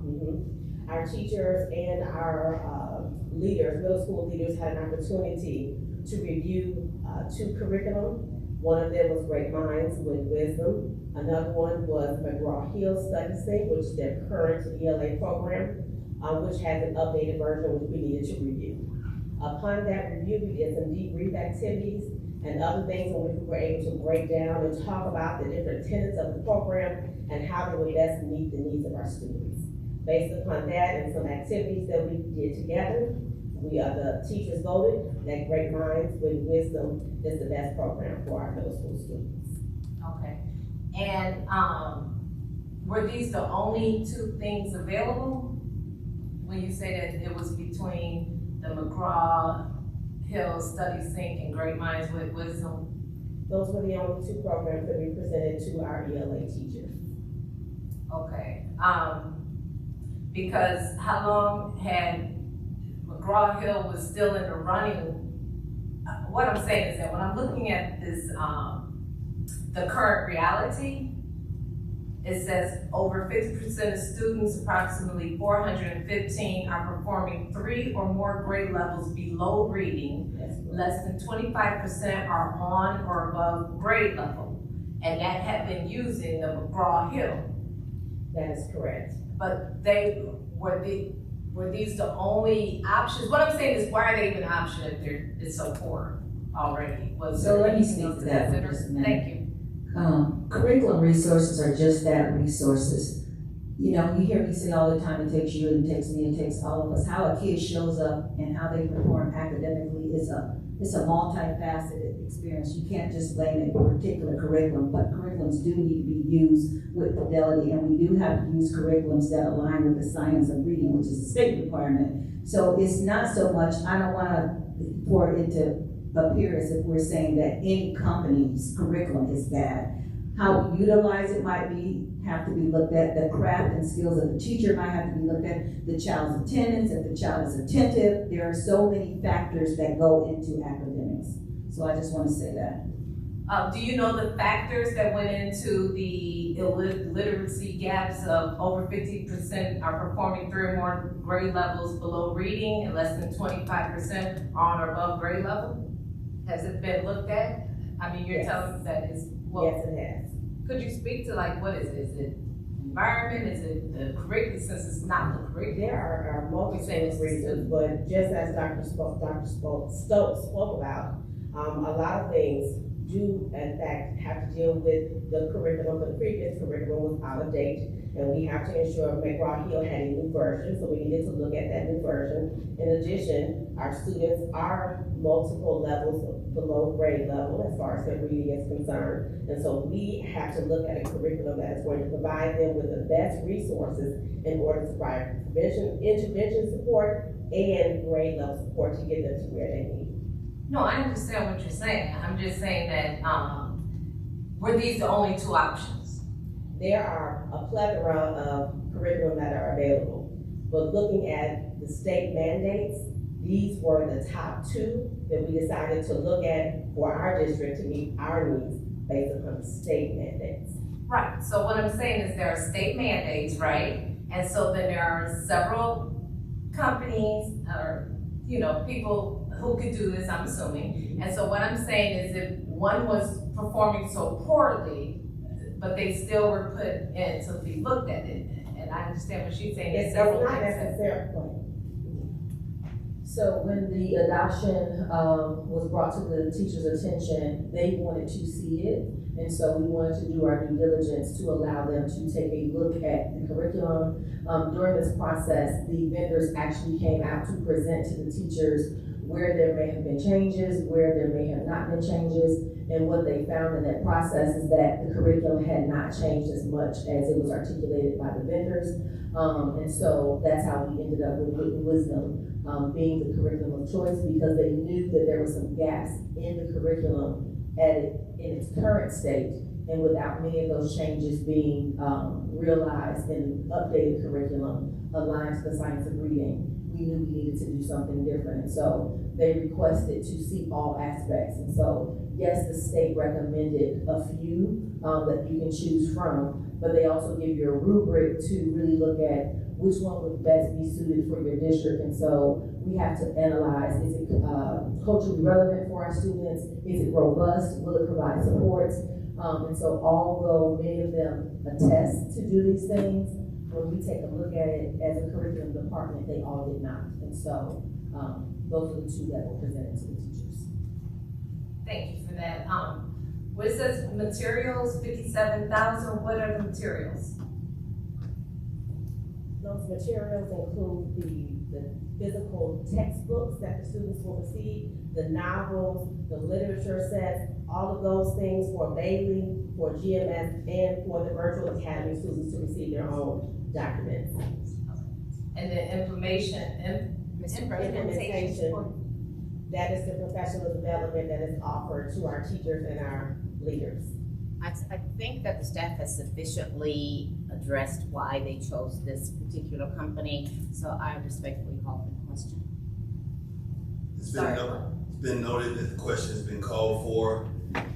Our teachers and our leaders, middle school leaders, had an opportunity to review 2 curriculum. One of them was Great Minds with Wisdom. Another one was McGraw-Hill Study Sync, which is their current ELA program, which has an updated version which we needed to review. Upon that review, we did some debrief activities and other things in which we were able to break down and talk about the different tenets of the program and how they would best meet the needs of our students. Based upon that and some activities that we did together, the teachers voted that Great Minds with Wisdom is the best program for our middle school students. Okay. And, were these the only 2 things available? When you say that it was between the McGraw-Hill Study Sync and Great Minds with Wisdom? Those were the only 2 programs that we presented to our ELA teachers. Okay. Because how long had McGraw-Hill was still in the running? What I'm saying is that when I'm looking at this, the current reality, it says over 50% of students, approximately 415, are performing 3 or more grade levels below reading. Less than 25% are on or above grade level. And that had been using the McGraw-Hill. That is correct. But were these the only options? What I'm saying is, why are they even an option if it's so poor already? So let me speak to that for just a minute. Thank you. Curriculum resources are just that, resources. You know, you hear me say all the time, it takes you, it takes me, it takes all of us. How a kid shows up and how they perform academically is a multifaceted experience. You can't just blame a particular curriculum, but curriculums do need to be used with fidelity, and we do have to use curriculums that align with the science of reading, which is a state requirement. So it's not so much, I don't want to for it to appear as if we're saying that any company's curriculum is bad. How we utilize it might have to be looked at, the craft and skills of the teacher might have to be looked at, the child's attendance, if the child is attentive. There are so many factors that go into academics. So I just want to say that. Do you know the factors that went into the literacy gaps of over 50% are performing 3 or more grade levels below reading and less than 25% on or above grade level? Has it been looked at? I mean, you're telling me that is, well, Yes, it has. could you speak to like, what is it? Is it environment? Is it the curriculum, since it's not the curriculum? There are multiple reasons, but just as Dr. Stokes spoke about, a lot of things do in fact have to deal with the curriculum. The previous curriculum was out of date, and we have to ensure McGraw-Hill had a new version, so we needed to look at that new version. In addition, our students are multiple levels below grade level as far as their reading is concerned, and so we have to look at a curriculum that is going to provide them with the best resources in order to provide intervention support and grade level support to get them to where they need. No, I understand what you're saying. I'm just saying that, were these the only 2 options? There are a plethora of curriculum that are available, but looking at the state mandates, these were the top 2 that we decided to look at for our district to meet our needs based upon the state mandates. Right, so what I'm saying is there are state mandates, right? And so then there are several companies or, people who could do this, I'm assuming. And so what I'm saying is if one was performing so poorly, but they still were put in to be looked at it. And I understand what she's saying, there's It's several not things. necessarily. So when the adoption was brought to the teacher's attention, they wanted to see it. And so we wanted to do our due diligence to allow them to take a look at the curriculum. During this process, the vendors actually came out to present to the teachers where there may have been changes, where there may have not been changes. And what they found in that process is that the curriculum had not changed as much as it was articulated by the vendors. And so that's how we ended up with Written Wisdom being the curriculum of choice, because they knew that there were some gaps in the curriculum in its current state, and without many of those changes being realized in the updated curriculum aligned to the science of reading, we knew we needed to do something different. And so they requested to see all aspects. And so, yes, the state recommended a few that you can choose from, but they also give you a rubric to really look at which one would best be suited for your district. And so we have to analyze, is it culturally relevant for our students? Is it robust? Will it provide supports? And so although many of them attest to do these things, when we take a look at it as a curriculum department, they all did not. And so those are the 2 that were presented to the teachers. Thank you for that. What it says materials, 57,000, what are the materials? Those materials include the physical textbooks that the students will receive, the novels, the literature sets, all of those things for Bailey, for GMS, and for the virtual academy students to receive their own documents. And the implementation, that is the professional development that is offered to our teachers and our leaders. I think that the staff has sufficiently addressed why they chose this particular company, so I respectfully call for the question. It's been noted that the question has been called for.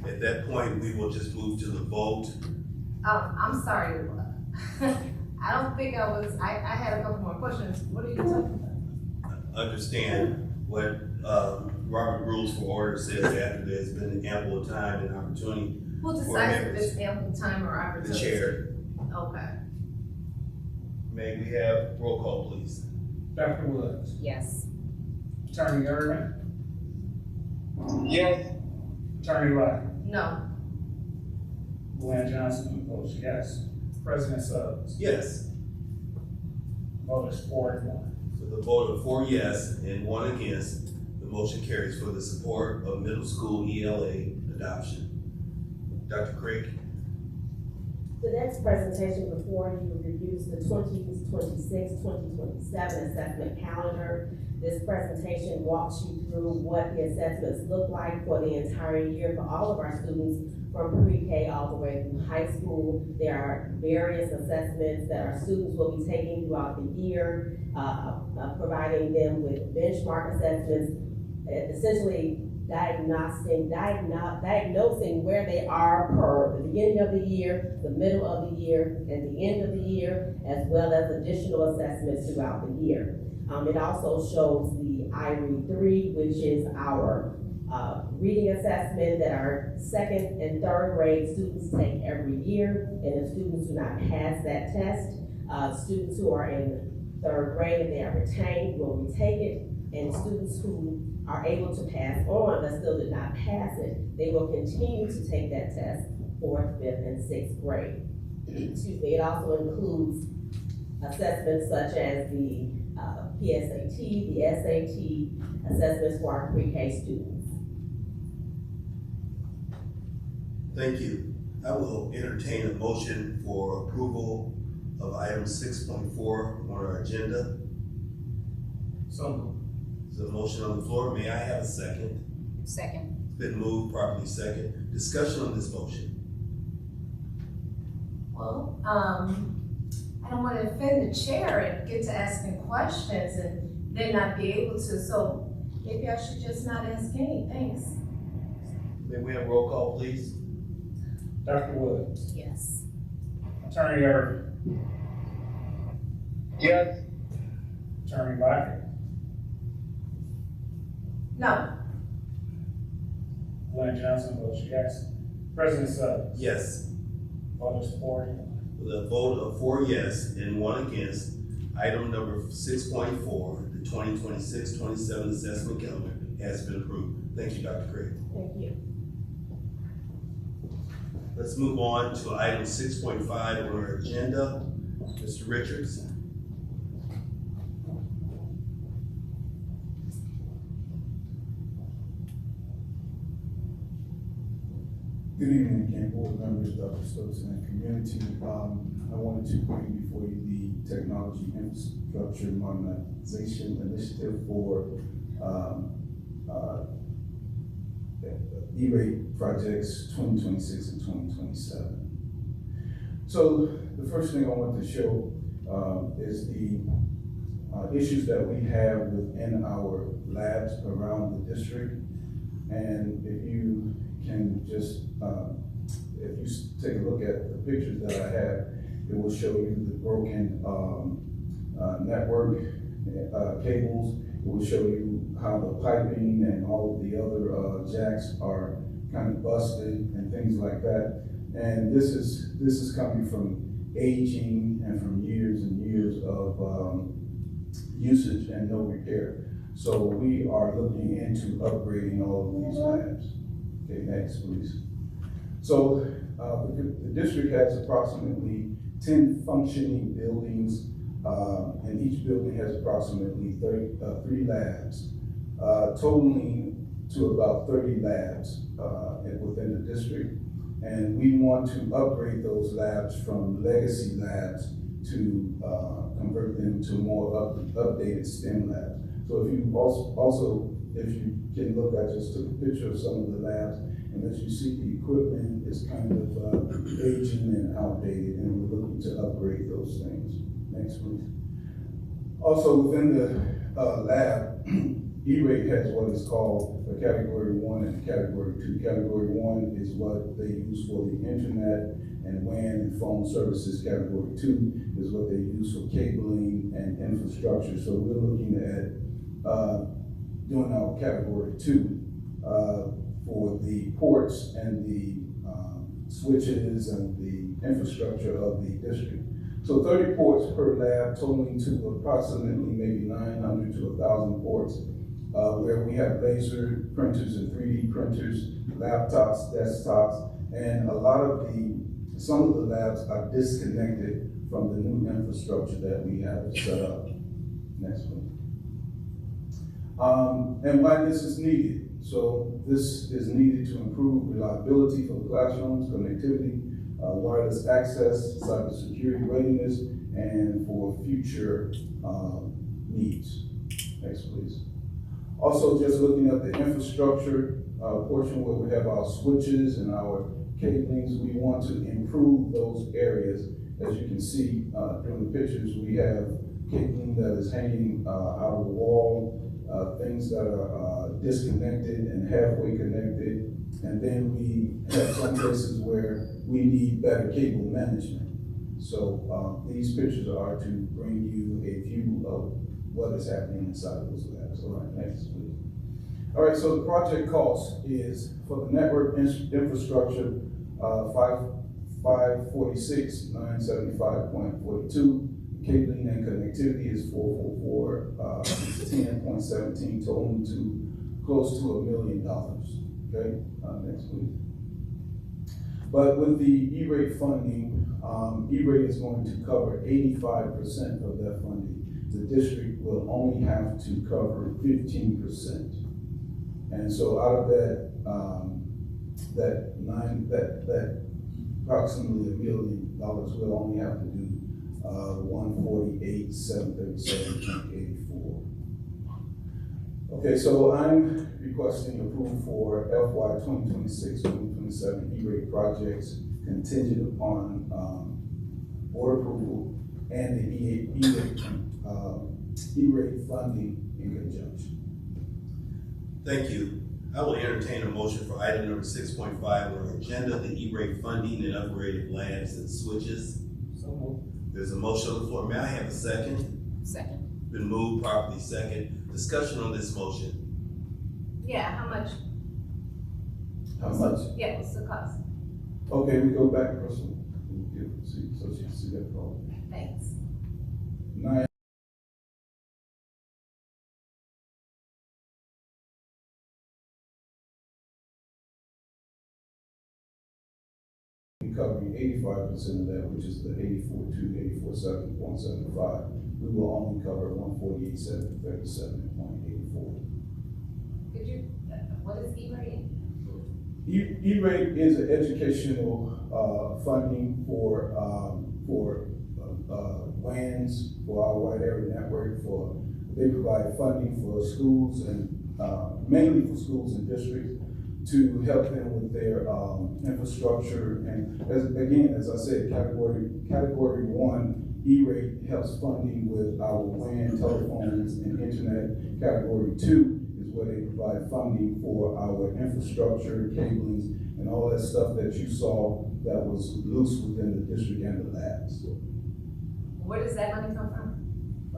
At that point, we will just move to the vote. I'm sorry. I don't think I had a couple more questions. What are you talking about? Understand what Robert Rules for Order says after there's been ample time and opportunity. Who decides if it's ample time or opportunity? The chair. Okay. May we have roll call, please? Dr. Woods, Yes. Attorney Irvin, Yes. Attorney Locke, No. Glenn Johnson votes yes. President Suggs, Yes. vote is 4-1. So the vote of 4 yes and 1 against, the motion carries for the support of middle school ELA adoption. Dr. Craig. The next presentation before you reviews the 2026-2027 assessment calendar. This presentation walks you through what the assessments look like for the entire year for all of our students from pre-K all the way through high school. There are various assessments that our students will be taking throughout the year, providing them with benchmark assessments, essentially diagnosing where they are per the beginning of the year, the middle of the year, and the end of the year, as well as additional assessments throughout the year. It also shows the iRead 3, which is our reading assessment that our second and third grade students take every year. And if students do not pass that test, students who are in third grade, if they are retained, will retake it. And students who are able to pass on but still did not pass it, they will continue to take that test 4th, 5th, and 6th grade. Excuse me. It also includes assessments such as the PSAT, the SAT, assessments for our pre-K students. Thank you. I will entertain a motion for approval of item 6.4 on our agenda. So, There's a motion on the floor. May I have a second? Second. It's been moved, properly second. Discussion on this motion. Well, I don't want to offend the chair and get to asking questions and then not be able to, so maybe I should just not ask any, thanks. May we have roll call, please? Dr. Wood, Yes. Attorney Irvin, Yes. Attorney Lockett, No, Glenn Johnson votes yes. President Suggs, Yes. voters for, With a vote of 4 yes and 1 against, item number 6.4, the 2026-27 assessment calendar has been approved. Thank you, Dr. Craig. Thank you. Let's move on to item 6.5 on our agenda. Mr. Richards. Good evening, again, board members, Dr. Stokes, and community. I wanted to bring before you the Technology Infrastructure Modernization Initiative for E-rate projects 2026 and 2027. So the first thing I want to show is the issues that we have within our labs around the district. And if you can just, if you take a look at the pictures that I have, it will show you the broken network cables. It will show you how the piping and all of the other jacks are kind of busted and things like that. And this is coming from aging and from years and years of usage and no repair. So we are looking into upgrading all of these labs. Okay, next please. So the district has approximately 10 functioning buildings, and each building has approximately 3 labs, totaling to about 30 labs within the district. And we want to upgrade those labs from legacy labs to convert them to more updated STEM labs. So if you also, if you can look, I just took a picture of some of the labs, and as you see, the equipment is kind of aging and outdated, and we're looking to upgrade those things. Next, please. Also, within the lab, E-rate has what is called a Category 1 and a Category 2. Category 1 is what they use for the internet and WAN and phone services. Category 2 is what they use for cabling and infrastructure. So we're looking at doing our Category 2 for the ports and the switches and the infrastructure of the district. So 30 ports per lab, totaling to approximately maybe 900 to 1,000 ports, where we have laser printers and 3D printers, laptops, desktops, and some of the labs are disconnected from the new infrastructure that we have set up. Next one. And why this is needed. So this is needed to improve reliability for the classrooms, connectivity, wireless access, cybersecurity readiness, and for future needs. Next, please. Also, just looking at the infrastructure portion where we have our switches and our cablings, we want to improve those areas. As you can see during the pictures, we have cabling that is hanging out of the wall, things that are disconnected and halfway connected. And then we have some places where we need better cable management. So these pictures are to bring you a view of what is happening inside of those labs. All right, next, please. All right, so the project cost is for the network infrastructure, 546,975.42. Cabling and connectivity is 10.17, totaling to close to $1 million. Okay, next, please. But with the E-rate funding, E-rate is going to cover 85% of that funding. The district will only have to cover 15%. And so out of that, that approximately $1 million, we'll only have to do 148,737.84. Okay, so I'm requesting approval for FY 2026-2027 E-rate projects contingent upon board approval and the E-rate funding in conjunction. Thank you. I will entertain a motion for item number 6.5 on our agenda, the E-rate funding and upgraded labs and switches. So moved. There's a motion on the floor. May I have a second? Second. Been moved, properly second. Discussion on this motion. Yeah, how much? How much? Yeah, what's the cost? Okay, we go back, Russell. So she can see that problem. Thanks. 9. Covering 85% of that, which is the 84.7.75. We will only cover 148,737.84. Could you, what is E-rate? E-rate is an educational funding for WANs, for our wide area network. They provide funding for schools and mainly for schools and districts to help them with their infrastructure. And as I said, category 1, E-rate helps funding with our WAN, telephones, and internet. Category 2 is where they provide funding for our infrastructure, cablings, and all that stuff that you saw that was loose within the district and the labs. Where does that money come from?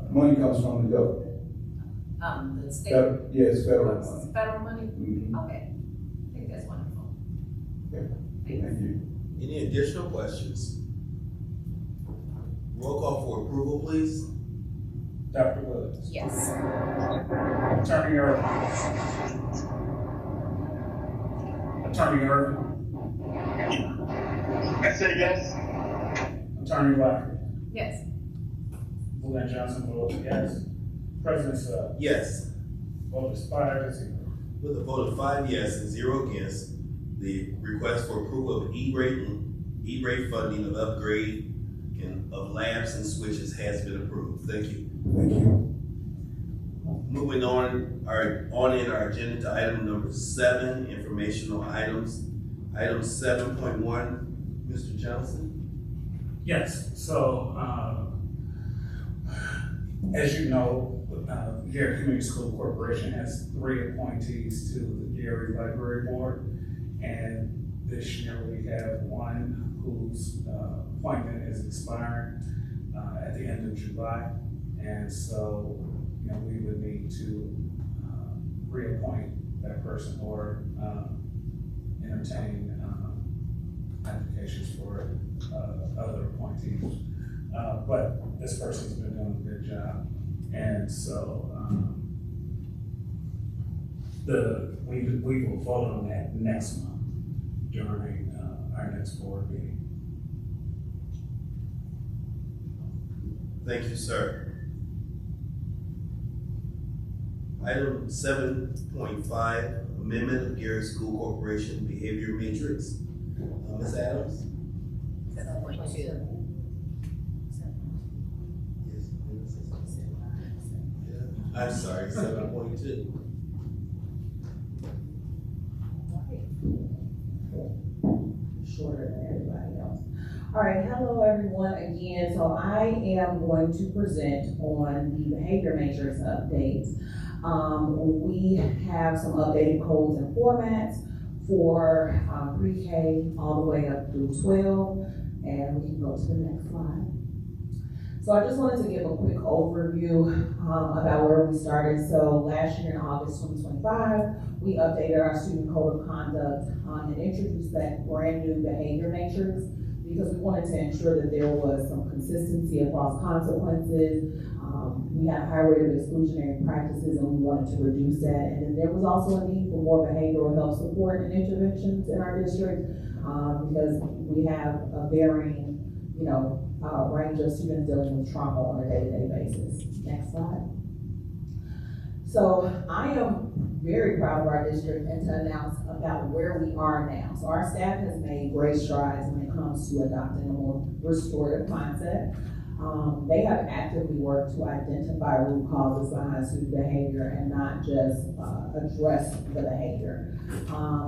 Money comes from the government. The state? Yes, federal money. Federal money? Mhm. Okay, I think that's wonderful. Okay. Thank you. Any additional questions? Roll call for approval, please. Dr. Williams. Yes. Attorney Irvin. Attorney Irvin. I say yes. Attorney Lockett. Yes. Glenn Johnson votes yes. President Suggs. Yes. Vote is 5-0. With a vote of 5 yes and 0 against, the request for approval of E-rate funding of upgrade and of labs and switches has been approved. Thank you. Thank you. Moving on in our agenda to item number 7, informational items. Item 7.1, Mr. Johnson. Yes, so, as you know, Gary Community School Corporation has 3 appointees to the Gary Library Board. And this year we have one whose appointment is expiring at the end of July. And so, we would need to reappoint that person or entertain applications for other appointees. But this person's been doing a good job. And so we will vote on that next month during our next board meeting. Thank you, sir. Item 7.5, amendment of Gary School Corporation Behavior Matrix. Ms. Adams? 7.2. I'm sorry, 7.2. Shorter than everybody else. All right, hello everyone again. So I am going to present on the behavior matrix updates. We have some updated codes and formats for pre-K all the way up through 12, and we can go to the next slide. So I just wanted to give a quick overview about where we started. So last year in August 2025, we updated our student code of conduct and introduced that brand new behavior matrix because we wanted to ensure that there was some consistency across consequences. We had a high rate of exclusionary practices and we wanted to reduce that. And then there was also a need for more behavioral health support and interventions in our district because we have a varying, range of students dealing with trauma on a day-to-day basis. Next slide. So I am very proud of our district and to announce about where we are now. So our staff has made great strides when it comes to adopting a more restorative mindset. They have actively worked to identify root causes behind student behavior and not just address the behavior.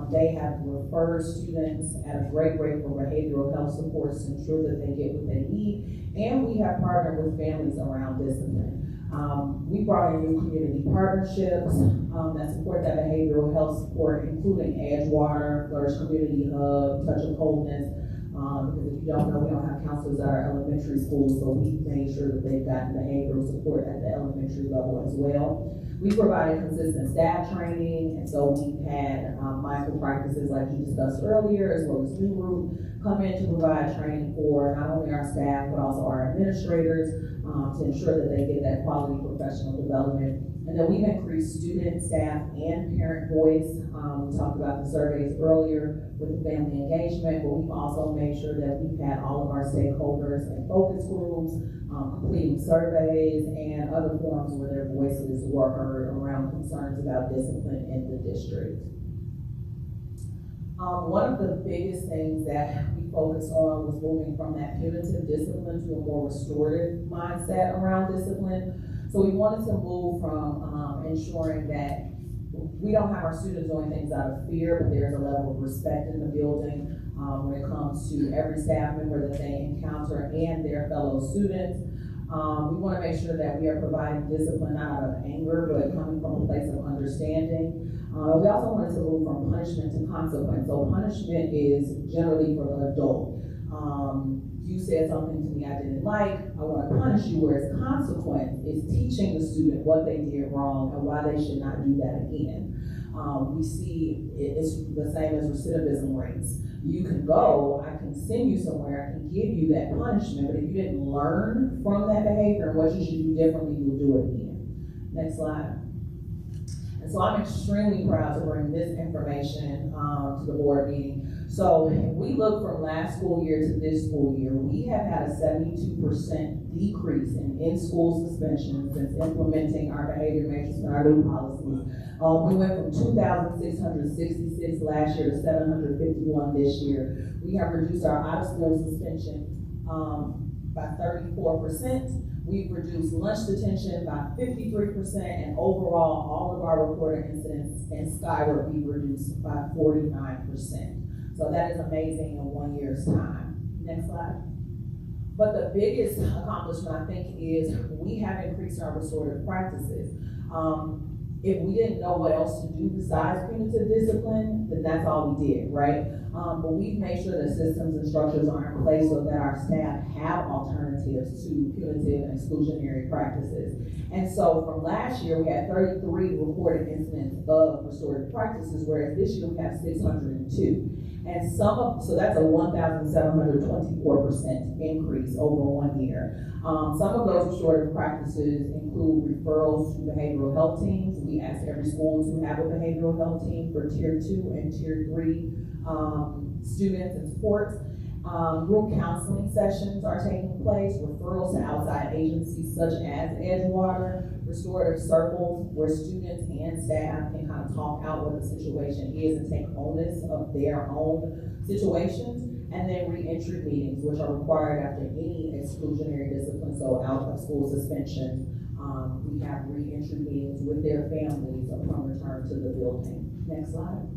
They have referred students at a great rate for behavioral health supports to ensure that they get what they need, and we have partnered with families around discipline. We brought in new community partnerships that support that behavioral health support, including Edgewater, Flourish Community Hub, Touch of Wholeness. Because if you don't know, we don't have counselors at our elementary schools, so we made sure that they've gotten behavioral support at the elementary level as well. We provided consistent staff training, and so we've had mindful practices like you discussed earlier, as well as New Group, come in to provide training for not only our staff, but also our administrators to ensure that they get that quality professional development. And then we've increased student, staff, and parent voice. We talked about the surveys earlier with the family engagement, but we've also made sure that we've had all of our stakeholders and focus groups completing surveys and other forums where their voices were heard around concerns about discipline in the district. One of the biggest things that we focused on was moving from that punitive discipline to a more restorative mindset around discipline. So we wanted to move from ensuring that we don't have our students doing things out of fear, but there's a level of respect in the building when it comes to every staff member that they encounter and their fellow students. We want to make sure that we are providing discipline not out of anger, but coming from a place of understanding. We also wanted to move from punishment to consequence. So punishment is generally for the adult. You said something to me I didn't like, I want to punish you, whereas consequence is teaching the student what they did wrong and why they should not do that again. We see it's the same as recidivism rates. You can go, I can send you somewhere, I can give you that punishment, but if you didn't learn from that behavior and what you should do differently, you'll do it again. Next slide. And so I'm extremely proud to bring this information to the board meeting. So if we look from last school year to this school year, we have had a 72% decrease in in-school suspensions since implementing our behavior matrix and our new policies. We went from 2,666 last year to 751 this year. We have reduced our out-of-school suspension by 34%. We've reduced lunch detention by 53%, and overall, all of our reported incidents in Skyward we reduced by 49%. So that is amazing in 1 year's time. Next slide. But the biggest accomplishment, I think, is we have increased our restorative practices. If we didn't know what else to do besides punitive discipline, then that's all we did, right? But we've made sure that systems and structures are in place so that our staff have alternatives to punitive and exclusionary practices. And so from last year, we had 33 reported incidents of restorative practices, whereas this year we have 602. And so that's a 1,724% increase over 1 year. Some of those restorative practices include referrals to behavioral health teams. We asked every school to have a behavioral health team for tier 2 and tier 3 students and supports. Group counseling sessions are taking place, referrals to outside agencies such as Edgewater, restorative circles where students and staff can kind of talk out what the situation is and take onus of their own situations, and then re-entry meetings, which are required after any exclusionary discipline, so out of school suspension, We have reentry meetings with their families upon return to the building. Next slide.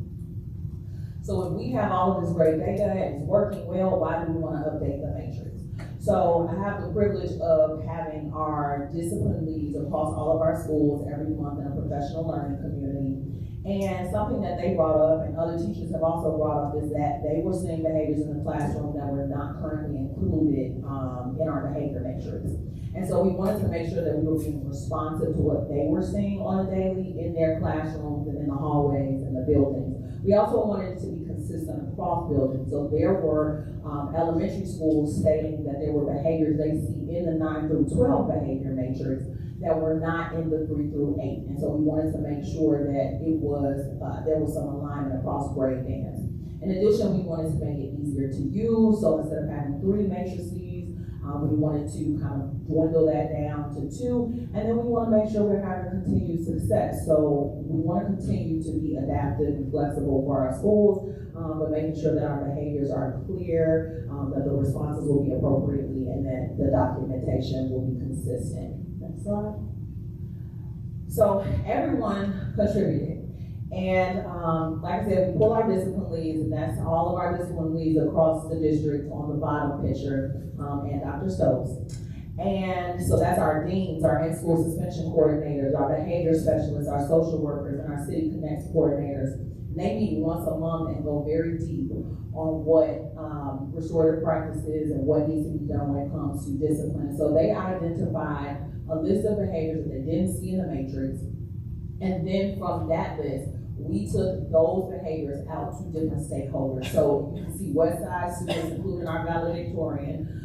So if we have all of this great data and it's working well, why do we want to update the matrix? So I have the privilege of having our discipline leads across all of our schools every month in a professional learning community. And something that they brought up, and other teachers have also brought up, is that they were seeing behaviors in the classroom that were not currently included in our behavior matrix. And so we wanted to make sure that we were being responsive to what they were seeing on a daily in their classrooms and in the hallways and the buildings. We also wanted it to be consistent across buildings. So there were elementary schools stating that there were behaviors they see in the 9 through 12 behavior matrix that were not in the 3 through 8. And so we wanted to make sure that it was, there was some alignment across grade bands. In addition, we wanted to make it easier to use. So instead of having 3 matrices, we wanted to kind of dwindle that down to 2, and then we want to make sure we're having continued success. So we want to continue to be adaptive and flexible for our schools, but making sure that our behaviors are clear, that the responses will be appropriately, and that the documentation will be consistent. Next slide. So everyone contributed. And like I said, we pull our discipline leads, and that's all of our discipline leads across the district on the bottom picture, and Dr. Stokes. And so that's our deans, our in-school suspension coordinators, our behavior specialists, our social workers, and our City Connects coordinators. And they meet once a month and go very deep on what restorative practices and what needs to be done when it comes to discipline. So they identified a list of behaviors that they didn't see in the matrix. And then from that list, we took those behaviors out to different stakeholders. So you can see Westside students, including our valedictorian,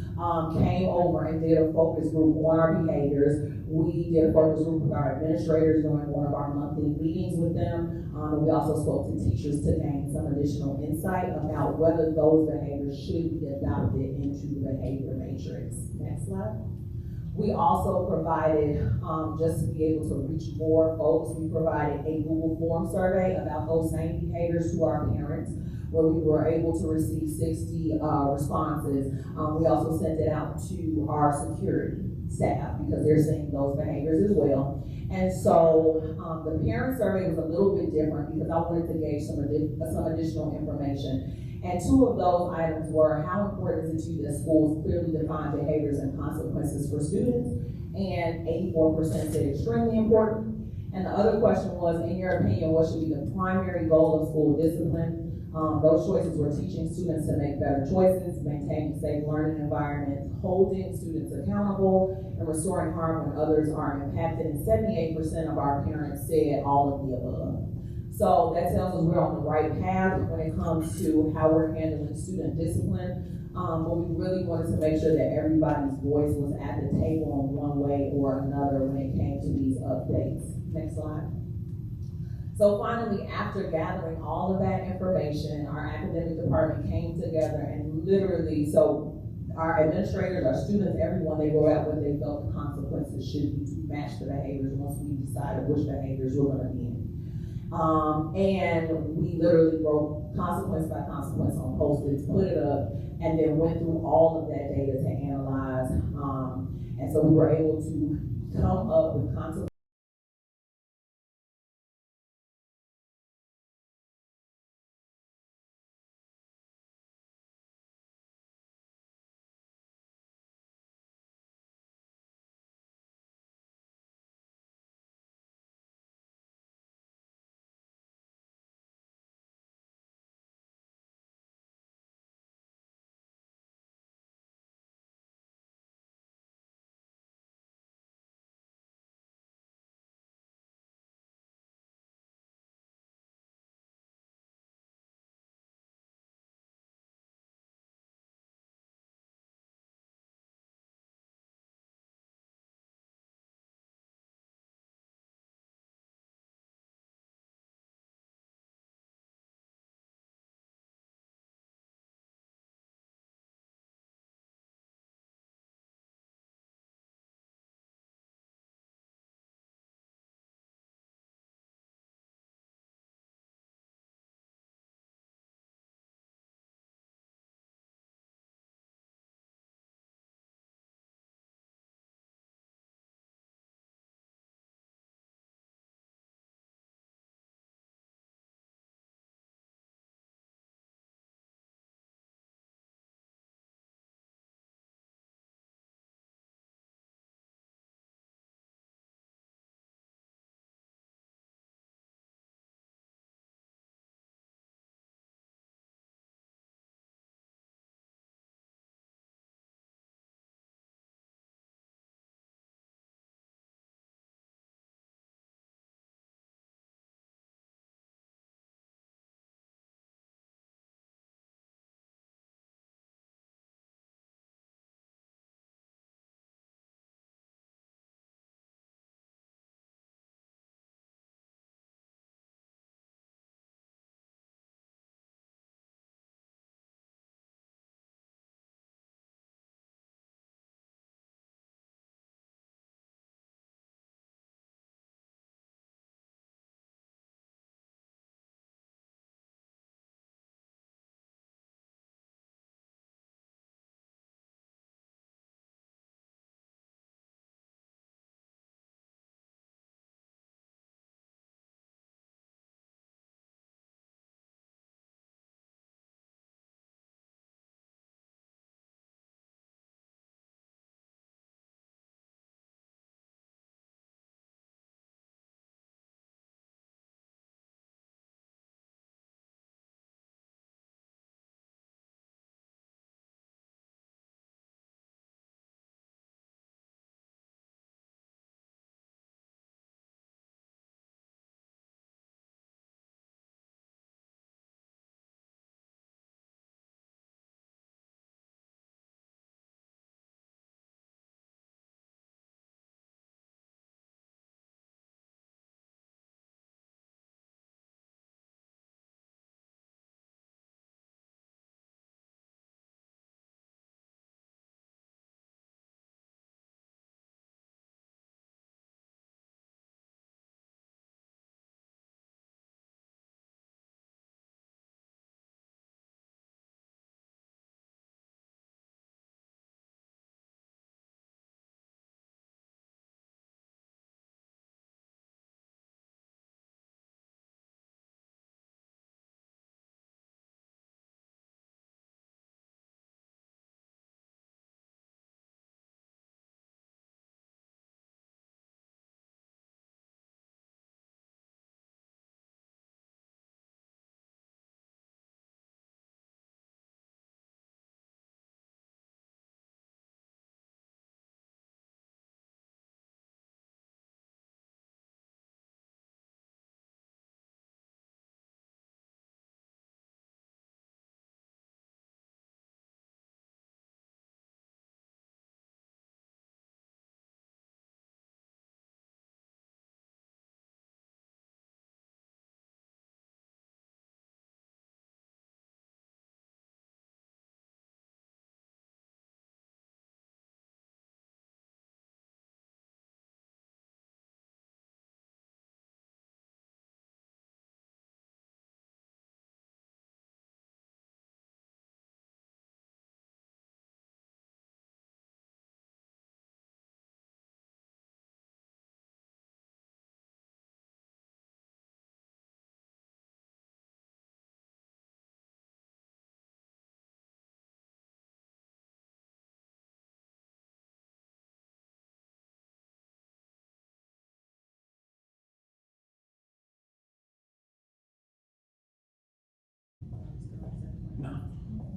came over and did a focus group on our behaviors. We did a focus group with our administrators during one of our monthly meetings with them. We also spoke to teachers to gain some additional insight about whether those behaviors should be adopted into the behavior matrix. Next slide. We also provided, just to be able to reach more folks, we provided a Google Form survey about those same behaviors to our parents, where we were able to receive 60 responses. We also sent it out to our security staff because they're seeing those behaviors as well. And so the parent survey was a little bit different because I wanted to gauge some additional information. And 2 of those items were, how important is it to you that schools clearly define behaviors and consequences for students? And 84% said extremely important. And the other question was, in your opinion, what should be the primary goal of school discipline? Those choices were teaching students to make better choices, maintaining safe learning environments, holding students accountable, and restoring harm when others are impacted. And 78% of our parents said all of the above. So that tells us we're on the right path when it comes to how we're handling student discipline. But we really wanted to make sure that everybody's voice was at the table in one way or another when it came to these updates. Next slide. So finally, after gathering all of that information, our academic department came together and literally, so our administrators, our students, everyone, they wrote out what they felt the consequences should be to match the behaviors once we decided which behaviors we're going to be in. And we literally wrote consequence by consequence on Post-its, put it up, and then went through all of that data to analyze. And so we were able to come up with consequences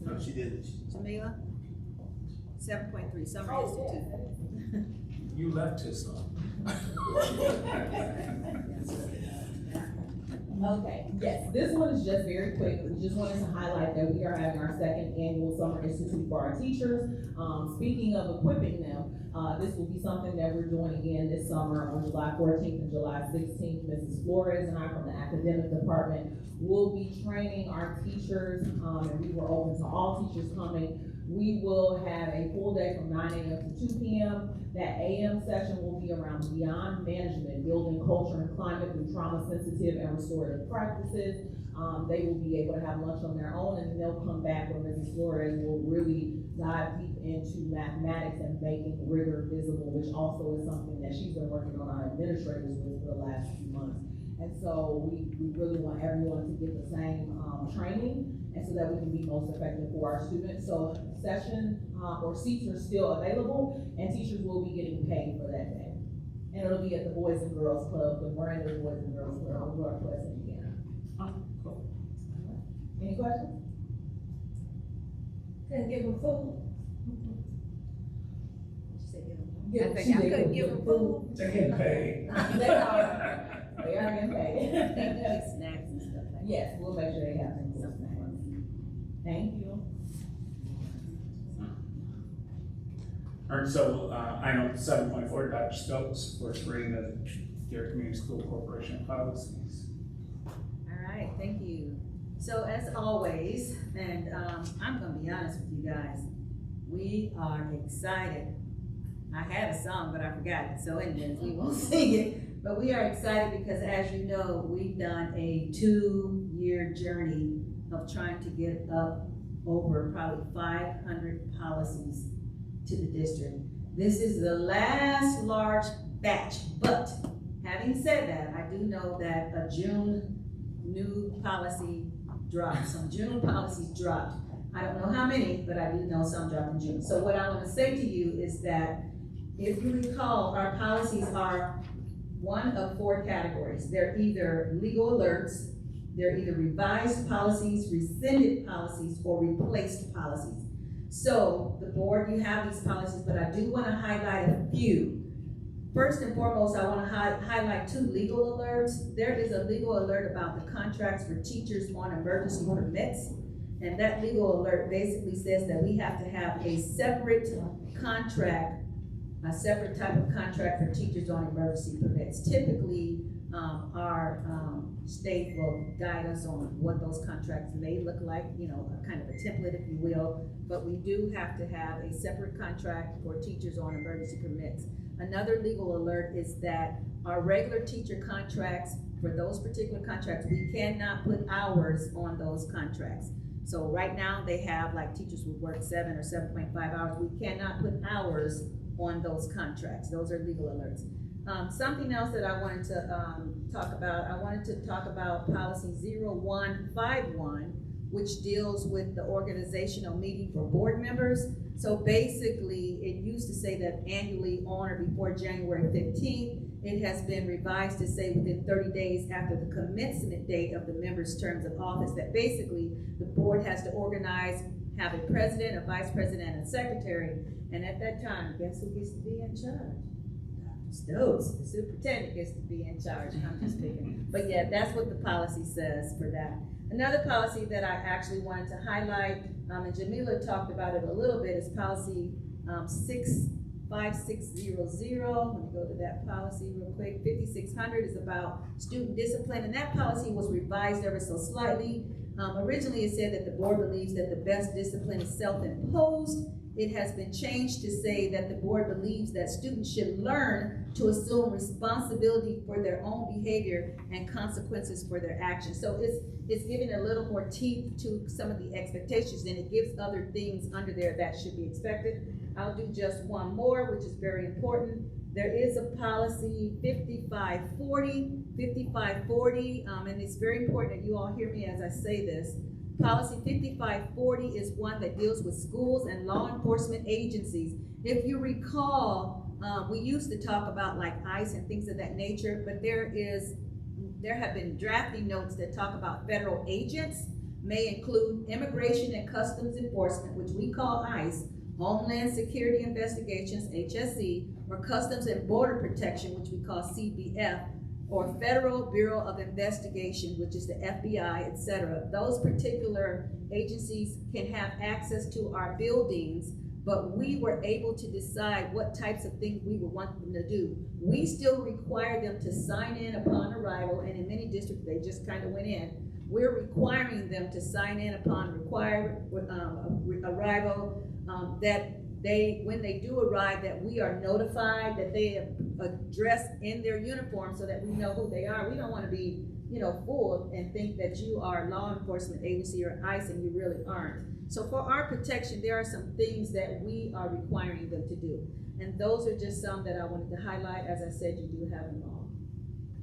No, she did. Jamila? 7.3, Summer Institute. You left his son. Okay, yes, this one is just very quick. We just wanted to highlight that we are having our second annual Summer Institute for our teachers. Speaking of equipping them, this will be something that we're doing again this summer on July 14th and July 16th. Mrs. Flores and I from the academic department will be training our teachers, and we were open to all teachers coming. We will have a full day from 9 a.m. to 2 p.m. That AM session will be around beyond management, building culture and climate through trauma-sensitive and restorative practices. They will be able to have lunch on their own, and then they'll come back where Mrs. Flores will really dive deep into mathematics and making rigor visible, which also is something that she's been working on our administrators with for the last few months. And so we really want everyone to get the same training, and so that we can be most effective for our students. So session or seats are still available, and teachers will be getting paid for that day. And it'll be at the Boys and Girls Club, the Miranda Boys and Girls Club, on Northwest Indiana. Cool. Any questions? Couldn't give them food. Yeah, I think I couldn't give them food. They're getting paid. They are getting paid. Snacks and stuff like that. Yes, we'll make sure they have some snacks. Thank you. All right, so, item 7.4, Dr. Stokes, first reading of your community school corporation policies. All right, thank you. So as always, and I'm gonna be honest with you guys, we are excited. I had a song, but I forgot it, so anyways, we won't sing it. But we are excited because, as you know, we've done a 2-year journey of trying to get up over probably 500 policies to the district. This is the last large batch, but having said that, I do know that a June new policy dropped. Some June policies dropped. I don't know how many, but I do know some dropped in June. So what I want to say to you is that if you recall, our policies are one of 4 categories. They're either legal alerts, they're either revised policies, rescinded policies, or replaced policies. So the board, you have these policies, but I do want to highlight a few. First and foremost, I want to highlight 2 legal alerts. There is a legal alert about the contracts for teachers on emergency permits. And that legal alert basically says that we have to have a separate contract, a separate type of contract for teachers on emergency permits. Typically, our state will guide us on what those contracts may look like, you know, a kind of a template, if you will. But we do have to have a separate contract for teachers on emergency permits. Another legal alert is that our regular teacher contracts, for those particular contracts, we cannot put hours on those contracts. So right now they have, like, teachers who work 7 or 7.5 hours. We cannot put hours on those contracts. Those are legal alerts. Something else that I wanted to talk about, I wanted to talk about policy 0151, which deals with the organizational meeting for board members. So basically, it used to say that annually on or before January 15th. It has been revised to say within 30 days after the commencement date of the members' terms of office, that basically the board has to organize, have a president, a vice president, and a secretary. And at that time, guess who gets to be in charge? Dr. Stokes, the superintendent, gets to be in charge. I'm just picking. But yeah, that's what the policy says for that. Another policy that I actually wanted to highlight, and Jamila talked about it a little bit, is policy 5600. Let me go to that policy real quick. 5600 is about student discipline, and that policy was revised ever so slightly. Originally, it said that the board believes that the best discipline is self-imposed. It has been changed to say that the board believes that students should learn to assume responsibility for their own behavior and consequences for their actions. So it's giving a little more teeth to some of the expectations, and it gives other things under there that should be expected. I'll do just one more, which is very important. There is a policy 5540, and it's very important that you all hear me as I say this. Policy 5540 is one that deals with schools and law enforcement agencies. If you recall, we used to talk about like ICE and things of that nature, but there have been drafting notes that talk about federal agents. may include Immigration and Customs Enforcement, which we call ICE, Homeland Security Investigations, HSE, or Customs and Border Protection, which we call CBF, or Federal Bureau of Investigation, which is the FBI, etc. Those particular agencies can have access to our buildings, but we were able to decide what types of things we would want them to do. We still require them to sign in upon arrival, and in many districts, they just kind of went in. We're requiring them to sign in upon arrival, that when they do arrive, that we are notified, that they have dressed in their uniform so that we know who they are. We don't want to be, fooled and think that you are a law enforcement agency or ICE and you really aren't. So for our protection, there are some things that we are requiring them to do. And those are just some that I wanted to highlight. As I said, you do have them all.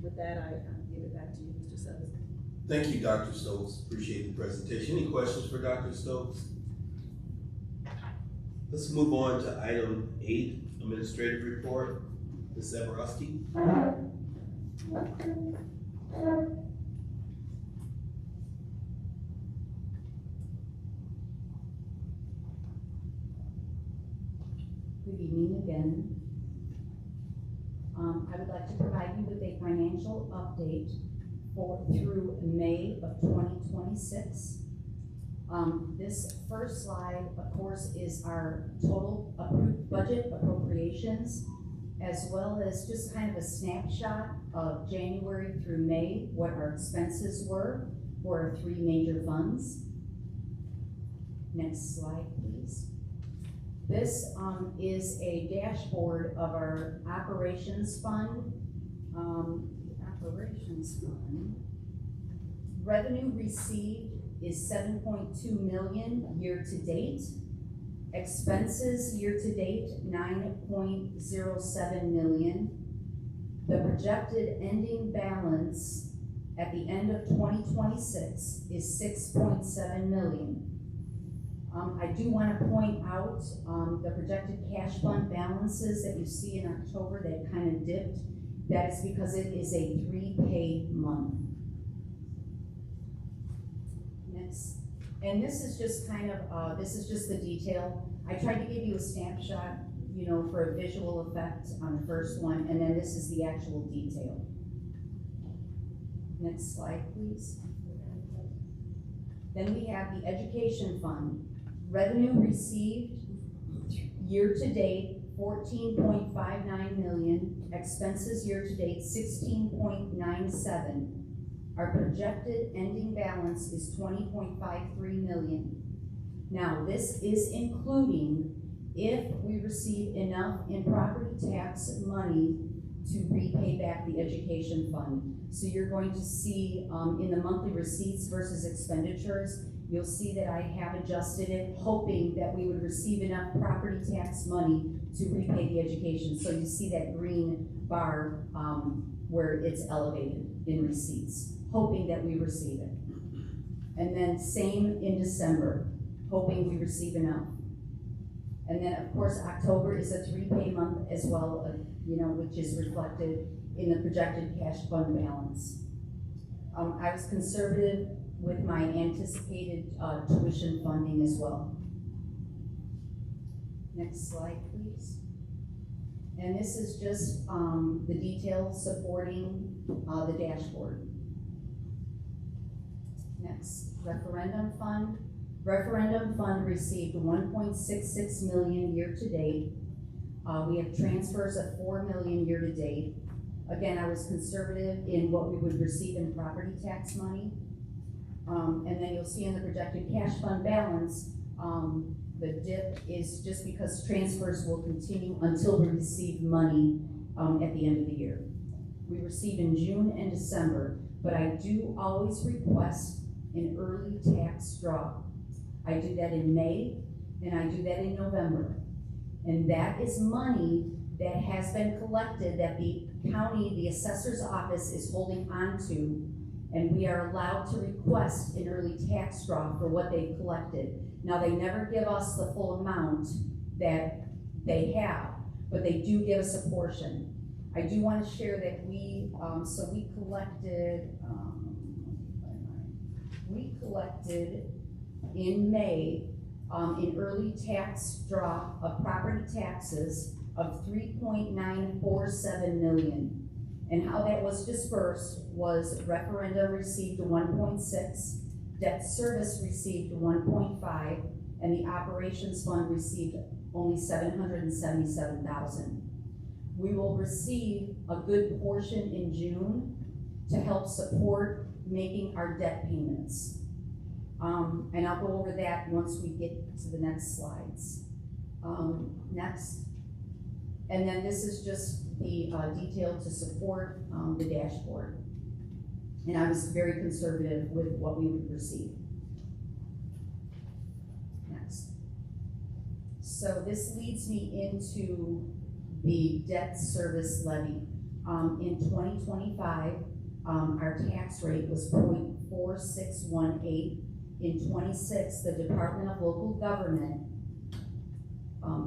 With that, I give it back to you, Mr. Sutherland. Thank you, Dr. Stokes. Appreciate the presentation. Any questions for Dr. Stokes? Let's move on to item 8, administrative report. Ms. Zaborowski. Good evening again. I would like to provide you with a financial update through May of 2026. This first slide, of course, is our total approved budget appropriations, as well as just kind of a snapshot of January through May, what our expenses were for our 3 major funds. Next slide, please. This is a dashboard of our operations fund. Revenue received is $7.2 million year to date. Expenses year to date, $9.07 million. The projected ending balance at the end of 2026 is $6.7 million. I do want to point out the projected cash fund balances that you see in October that kind of dipped. That is because it is a 3-pay month. Next. And this is just kind of, this is just the detail. I tried to give you a snapshot, for a visual effect on the first one, and then this is the actual detail. Next slide, please. Then we have the education fund. Revenue received year to date, $14.59 million. Expenses year to date, $16.97. Our projected ending balance is $20.53 million. Now, this is including if we receive enough in property tax money to repay back the education fund. So you're going to see in the monthly receipts versus expenditures, you'll see that I have adjusted it, hoping that we would receive enough property tax money to repay the education. So you see that green bar where it's elevated in receipts, hoping that we receive it. And then same in December, hoping we receive enough. And then of course, October is a 3-pay month as well, which is reflected in the projected cash fund balance. I was conservative with my anticipated tuition funding as well. Next slide, please. And this is just the details supporting the dashboard. Next, referendum fund. Referendum fund received $1.66 million year to date. We have transfers of $4 million year to date. Again, I was conservative in what we would receive in property tax money. And then you'll see in the projected cash fund balance, the dip is just because transfers will continue until we receive money at the end of the year. We receive in June and December, but I do always request an early tax draw. I do that in May, and I do that in November. And that is money that has been collected that the county, the assessor's office is holding on to, and we are allowed to request an early tax draw for what they've collected. Now, they never give us the full amount that they have, but they do give us a portion. I do want to share that we collected we collected in May, in early tax drop of property taxes of 3.947 million. And how that was dispersed was referendum received 1.6, debt service received 1.5, and the operations fund received only 777,000. We will receive a good portion in June to help support making our debt payments. And I'll go over that once we get to the next slides. Next. And then this is just the detail to support the dashboard. And I was very conservative with what we would receive. Next. So this leads me into the debt service levy. In 2025, our tax rate was 0.4618. In 26, the Department of Local Government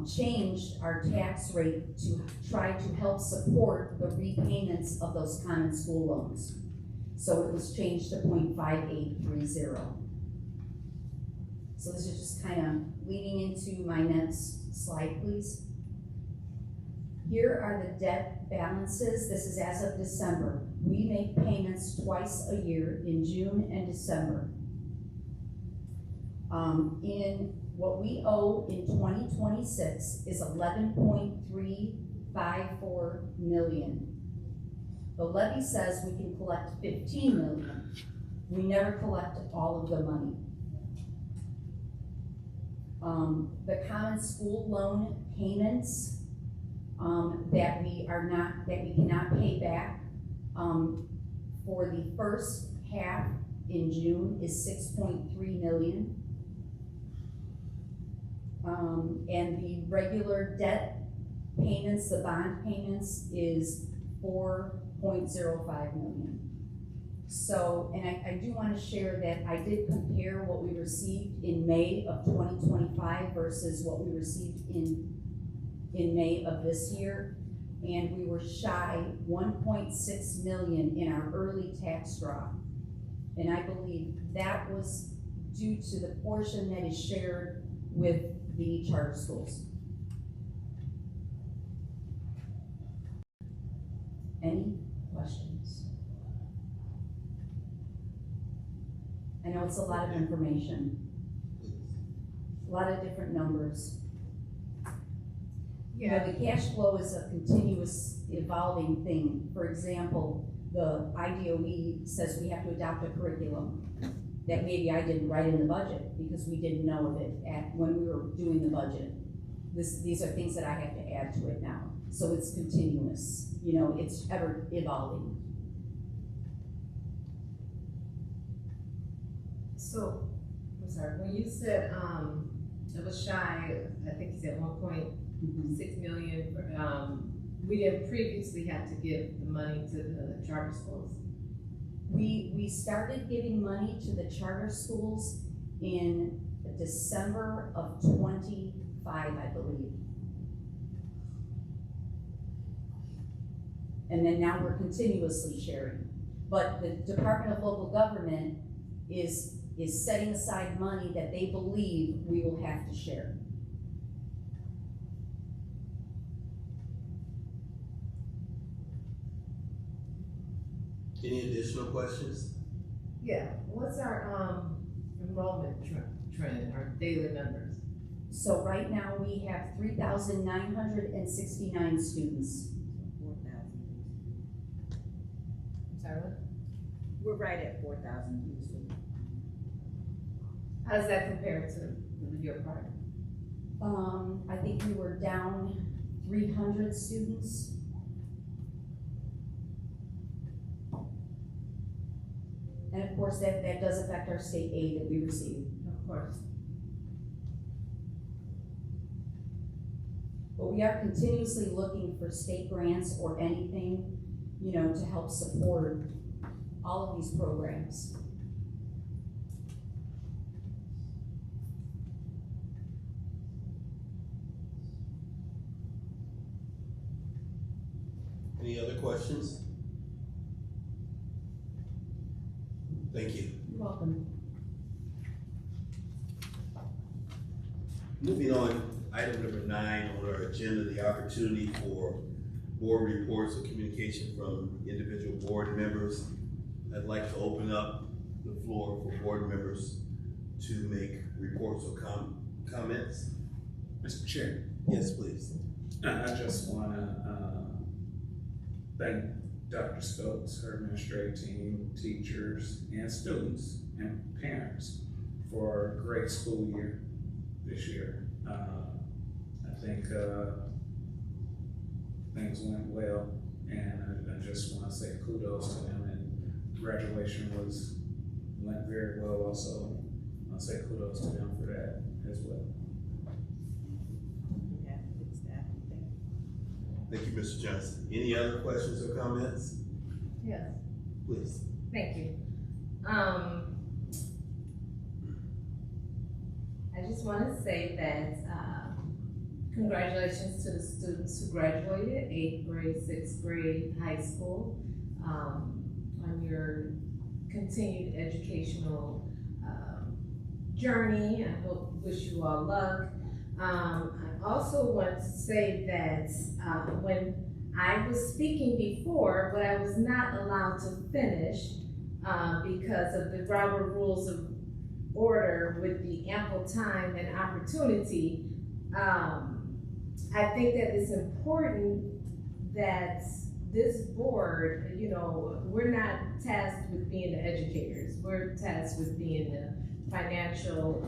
changed our tax rate to try to help support the repayments of those common school loans. So it was changed to 0.5830. So this is just kind of leading into my next slide, please. Here are the debt balances. This is as of December. We make payments twice a year in June and December. In what we owe in 2026 is 11.354 million. The levy says we can collect 15 million. We never collect all of the money. The common school loan payments that we cannot pay back for the first half in June is 6.3 million. And the regular debt payments, the bond payments, is 4.05 million. So, and I do want to share that I did compare what we received in May of 2025 versus what we received in May of this year. And we were shy 1.6 million in our early tax drop. And I believe that was due to the portion that is shared with the charter schools. Any questions? I know it's a lot of information, a lot of different numbers. You know, the cash flow is a continuous evolving thing. For example, the IDOE says we have to adopt a curriculum that maybe I didn't write in the budget because we didn't know of it when we were doing the budget. These are things that I have to add to it now. So it's continuous, you know, it's ever evolving. So, I'm sorry, when you said, it was shy, I think you said 1.6 million, we didn't previously have to give the money to the charter schools. We started giving money to the charter schools in December of 25, I believe. And then now we're continuously sharing. But the Department of Local Government is setting aside money that they believe we will have to share. Any additional questions? Yeah, what's our enrollment trend, our daily numbers? So right now we have 3,969 students. 4,000. Sorry, what? We're right at 4,000 usually. How does that compare to your part? I think we were down 300 students. And of course, that does affect our state aid that we receive. Of course. But we are continuously looking for state grants or anything, you know, to help support all of these programs. Any other questions? Thank you. You're welcome. Moving on, item number 9 on our agenda, the opportunity for board reports or communication from individual board members. I'd like to open up the floor for board members to make reports or comments. Mr. Chair, Yes, please. I just wanna, thank Dr. Stokes, her administrative team, teachers, and students, and parents for a great school year this year. I think, things went well, and I just wanna say kudos to them, and graduation went very well also. I'll say kudos to them for that as well. Yeah, good staff. Thank you, Mr. Johnson. Any other questions or comments? Yes. Please. Thank you. I just want to say that congratulations to the students who graduated 8th grade, 6th grade, high school, on your continued educational journey. I wish you all luck. I also want to say that when I was speaking before, but I was not allowed to finish because of the Robert Rules of Order with the ample time and opportunity. I think that it's important that this board, you know, we're not tasked with being the educators. We're tasked with being the financial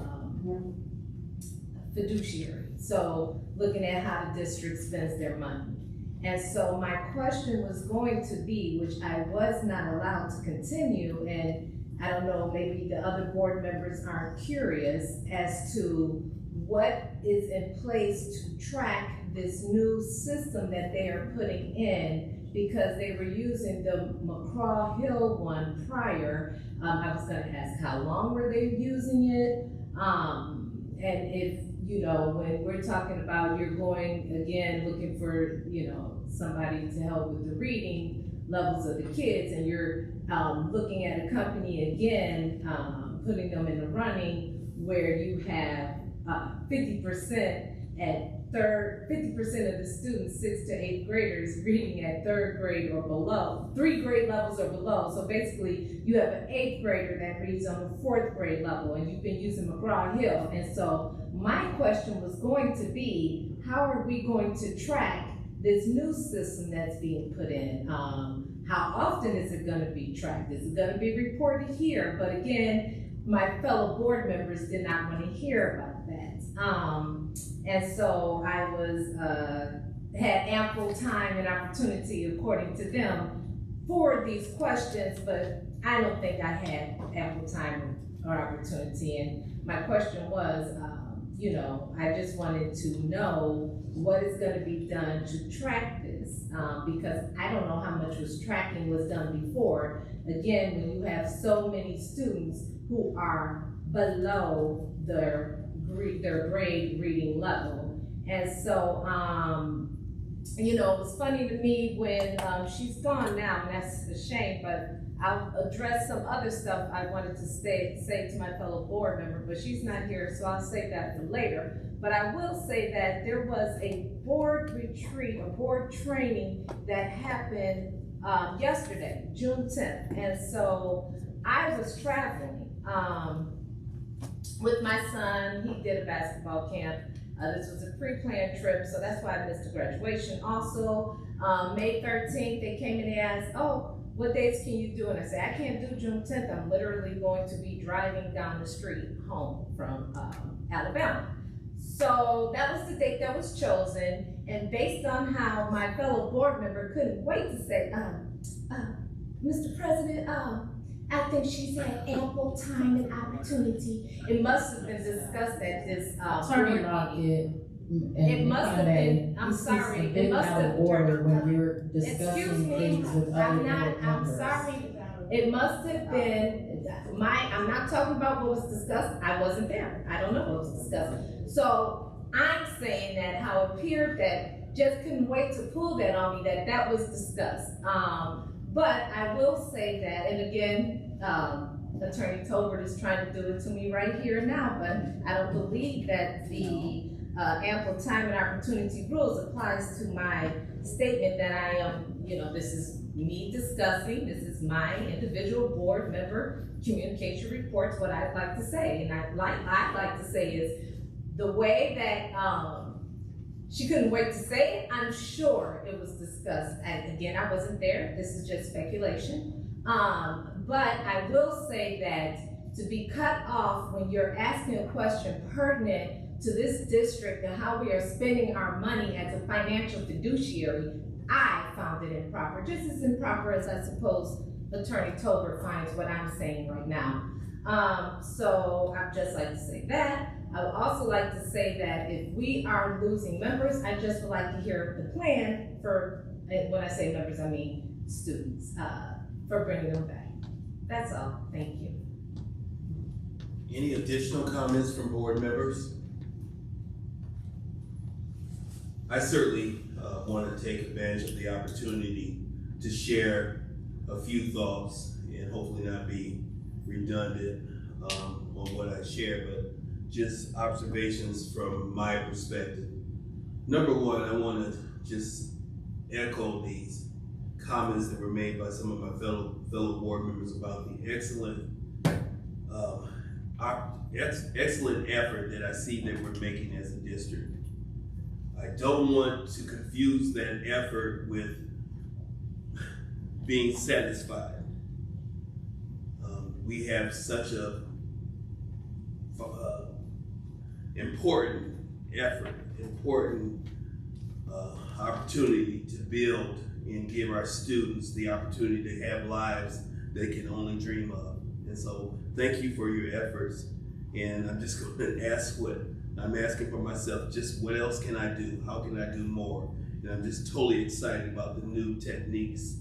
fiduciary. So looking at how the district spends their money. And so my question was going to be, which I was not allowed to continue, and I don't know, maybe the other board members aren't curious as to what is in place to track this new system that they are putting in, because they were using the McGraw-Hill one prior. I was gonna ask how long were they using it? And if, you know, when we're talking about you're going, again, looking for, you know, somebody to help with the reading levels of the kids, and you're looking at a company again, putting them in the running where you have 50% at 50% of the students, 6th to 8th graders, reading at 3rd grade or below, 3 grade levels or below. So basically, you have an 8th grader that reads on the 4th grade level, and you've been using McGraw-Hill. And so my question was going to be, how are we going to track this new system that's being put in? How often is it gonna be tracked? Is it gonna be reported here? But again, my fellow board members did not want to hear about that. And so I was, had ample time and opportunity, according to them, for these questions, but I don't think I had ample time or opportunity. And my question was, you know, I just wanted to know what is going to be done to track this, because I don't know how much tracking was done before. Again, when you have so many students who are below their grade reading level. And so, you know, it was funny to me when she's gone now, and that's a shame, but I'll address some other stuff I wanted to say to my fellow board member, but she's not here, so I'll save that for later. But I will say that there was a board retreat, a board training that happened yesterday, June 10th. And so I was traveling with my son. He did a basketball camp. This was a pre-planned trip, so that's why I missed the graduation. Also, May 13th, they came and they asked, oh, what dates can you do? And I said, I can't do June 10th. I'm literally going to be driving down the street home from Alabama. So that was the date that was chosen. And based on how my fellow board member couldn't wait to say, Mr. President, I think she's had ample time and opportunity. It must have been discussed at this board meeting. It must have been, I'm sorry, it must have order when you're excuse discussing me, things with other board members. I'm sorry. It must have been, I'm not talking about what was discussed. I wasn't there. I don't know what was discussed. So I'm saying that how it appeared that just couldn't wait to pull that on me, that was discussed. But I will say that, and again, Attorney Tolbert is trying to do it to me right here and now, but I don't believe that the ample time and opportunity rules applies to my statement that I am, this is me discussing, this is my individual board member communication reports, what I'd like to say. And I'd like to say is the way that she couldn't wait to say it, I'm sure it was discussed. And again, I wasn't there, this is just speculation. But I will say that to be cut off when you're asking a question pertinent to this district and how we are spending our money as a financial fiduciary, I found it improper, just as improper as I suppose Attorney Tolbert finds what I'm saying right now. So I'd just like to say that. I would also like to say that if we are losing members, I just would like to hear the plan for, and when I say members, I mean students, for bringing them back. That's all, thank you. Any additional comments from board members? I certainly want to take advantage of the opportunity to share a few thoughts and hopefully not be redundant on what I share, but just observations from my perspective. Number one, I want to just echo these comments that were made by some of my fellow board members about the excellent effort that I see that we're making as a district. I don't want to confuse that effort with being satisfied. We have such a important effort, important opportunity to build and give our students the opportunity to have lives they can only dream of. And so thank you for your efforts. And I'm just going to ask what I'm asking for myself, just what else can I do? How can I do more? And I'm just totally excited about the new techniques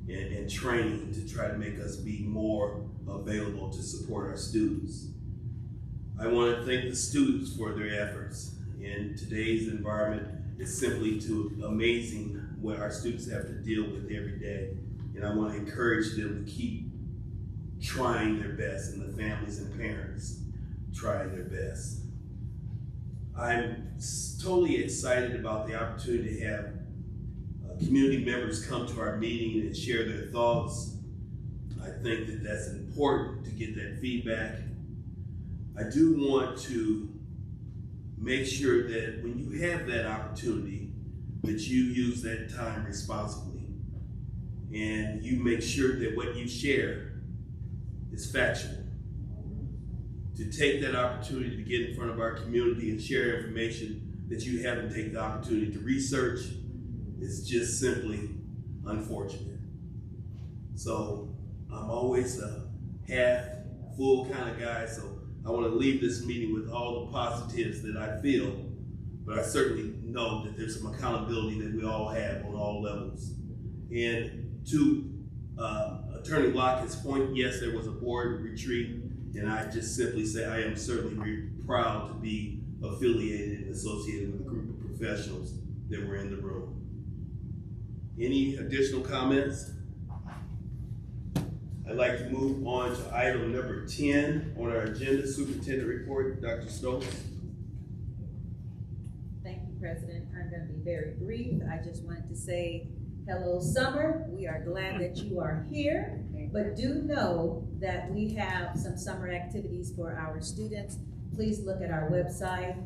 and training to try to make us be more available to support our students. I want to thank the students for their efforts. In today's environment, it's simply too amazing what our students have to deal with every day. And I want to encourage them to keep trying their best, and the families and parents trying their best. I'm totally excited about the opportunity to have community members come to our meeting and share their thoughts. I think that that's important to get that feedback. I do want to make sure that when you have that opportunity, that you use that time responsibly. And you make sure that what you share is factual. To take that opportunity to get in front of our community and share information that you haven't taken the opportunity to research is just simply unfortunate. So I'm always a half full kind of guy, so I want to leave this meeting with all the positives that I feel, but I certainly know that there's some accountability that we all have on all levels. And to Attorney Lockett's point, yes, there was a board retreat, and I just simply say I am certainly proud to be affiliated and associated with a group of professionals that were in the room. Any additional comments? I'd like to move on to item number 10 on our agenda, Superintendent Report, Dr. Stokes. Thank you, President. I'm going to be very brief. I just wanted to say hello, summer. We are glad that you are here, but do know that we have some summer activities for our students. Please look at our website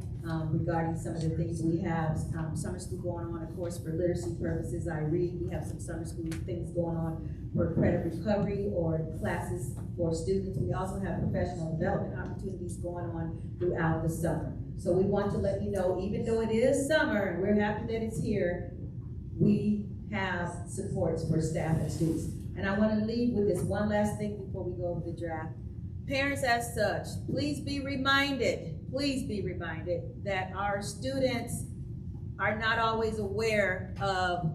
regarding some of the things we have. Summer school going on, of course, for literacy purposes. I read. We have some summer school things going on for credit recovery or classes for students. We also have professional development opportunities going on throughout the summer. So we want to let you know, even though it is summer and we're happy that it's here, we have supports for staff and students. And I want to leave with this one last thing before we go over the draft. Parents as such, please be reminded that our students are not always aware of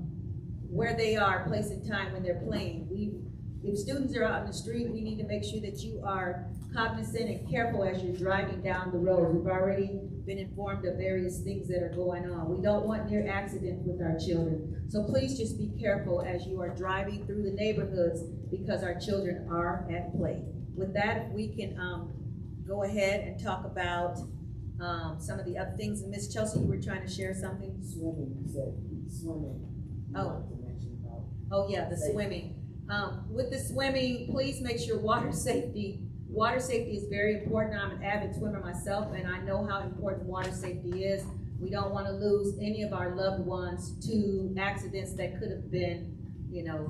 where they are, place and time when they're playing. If students are out in the street, we need to make sure that you are cognizant and careful as you're driving down the road. We've already been informed of various things that are going on. We don't want near accidents with our children. So please just be careful as you are driving through the neighborhoods because our children are at play. with that, if we can, go ahead and talk about, some of the other things. And Ms. Chelsea, you were trying to share something? Swimming, you said swimming. You Oh. wanted to mention about. Oh, yeah, the swimming. With the swimming, please make sure water safety is very important. I'm an avid swimmer myself, and I know how important water safety is. We don't want to lose any of our loved ones to accidents that could have been,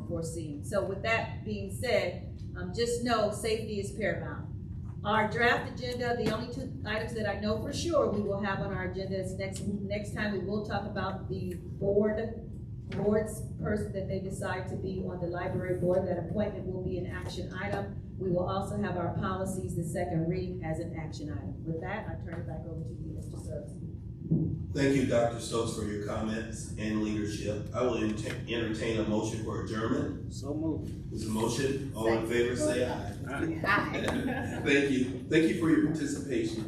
foreseen. So with that being said, just know safety is paramount. Our draft agenda, the only two items that I know for sure we will have on our agenda is next time we will talk about the board's person that they decide to be on the library board. That appointment will be an action item. We will also have our policies, the second reading as an action item. With that, I turn it back over to you, Mr. Suggs. Thank you, Dr. Stokes, for your comments and leadership. I will entertain a motion for adjournment. So moved. There's a motion. All in favor, say aye. Aye. Thank you. Thank you for your participation.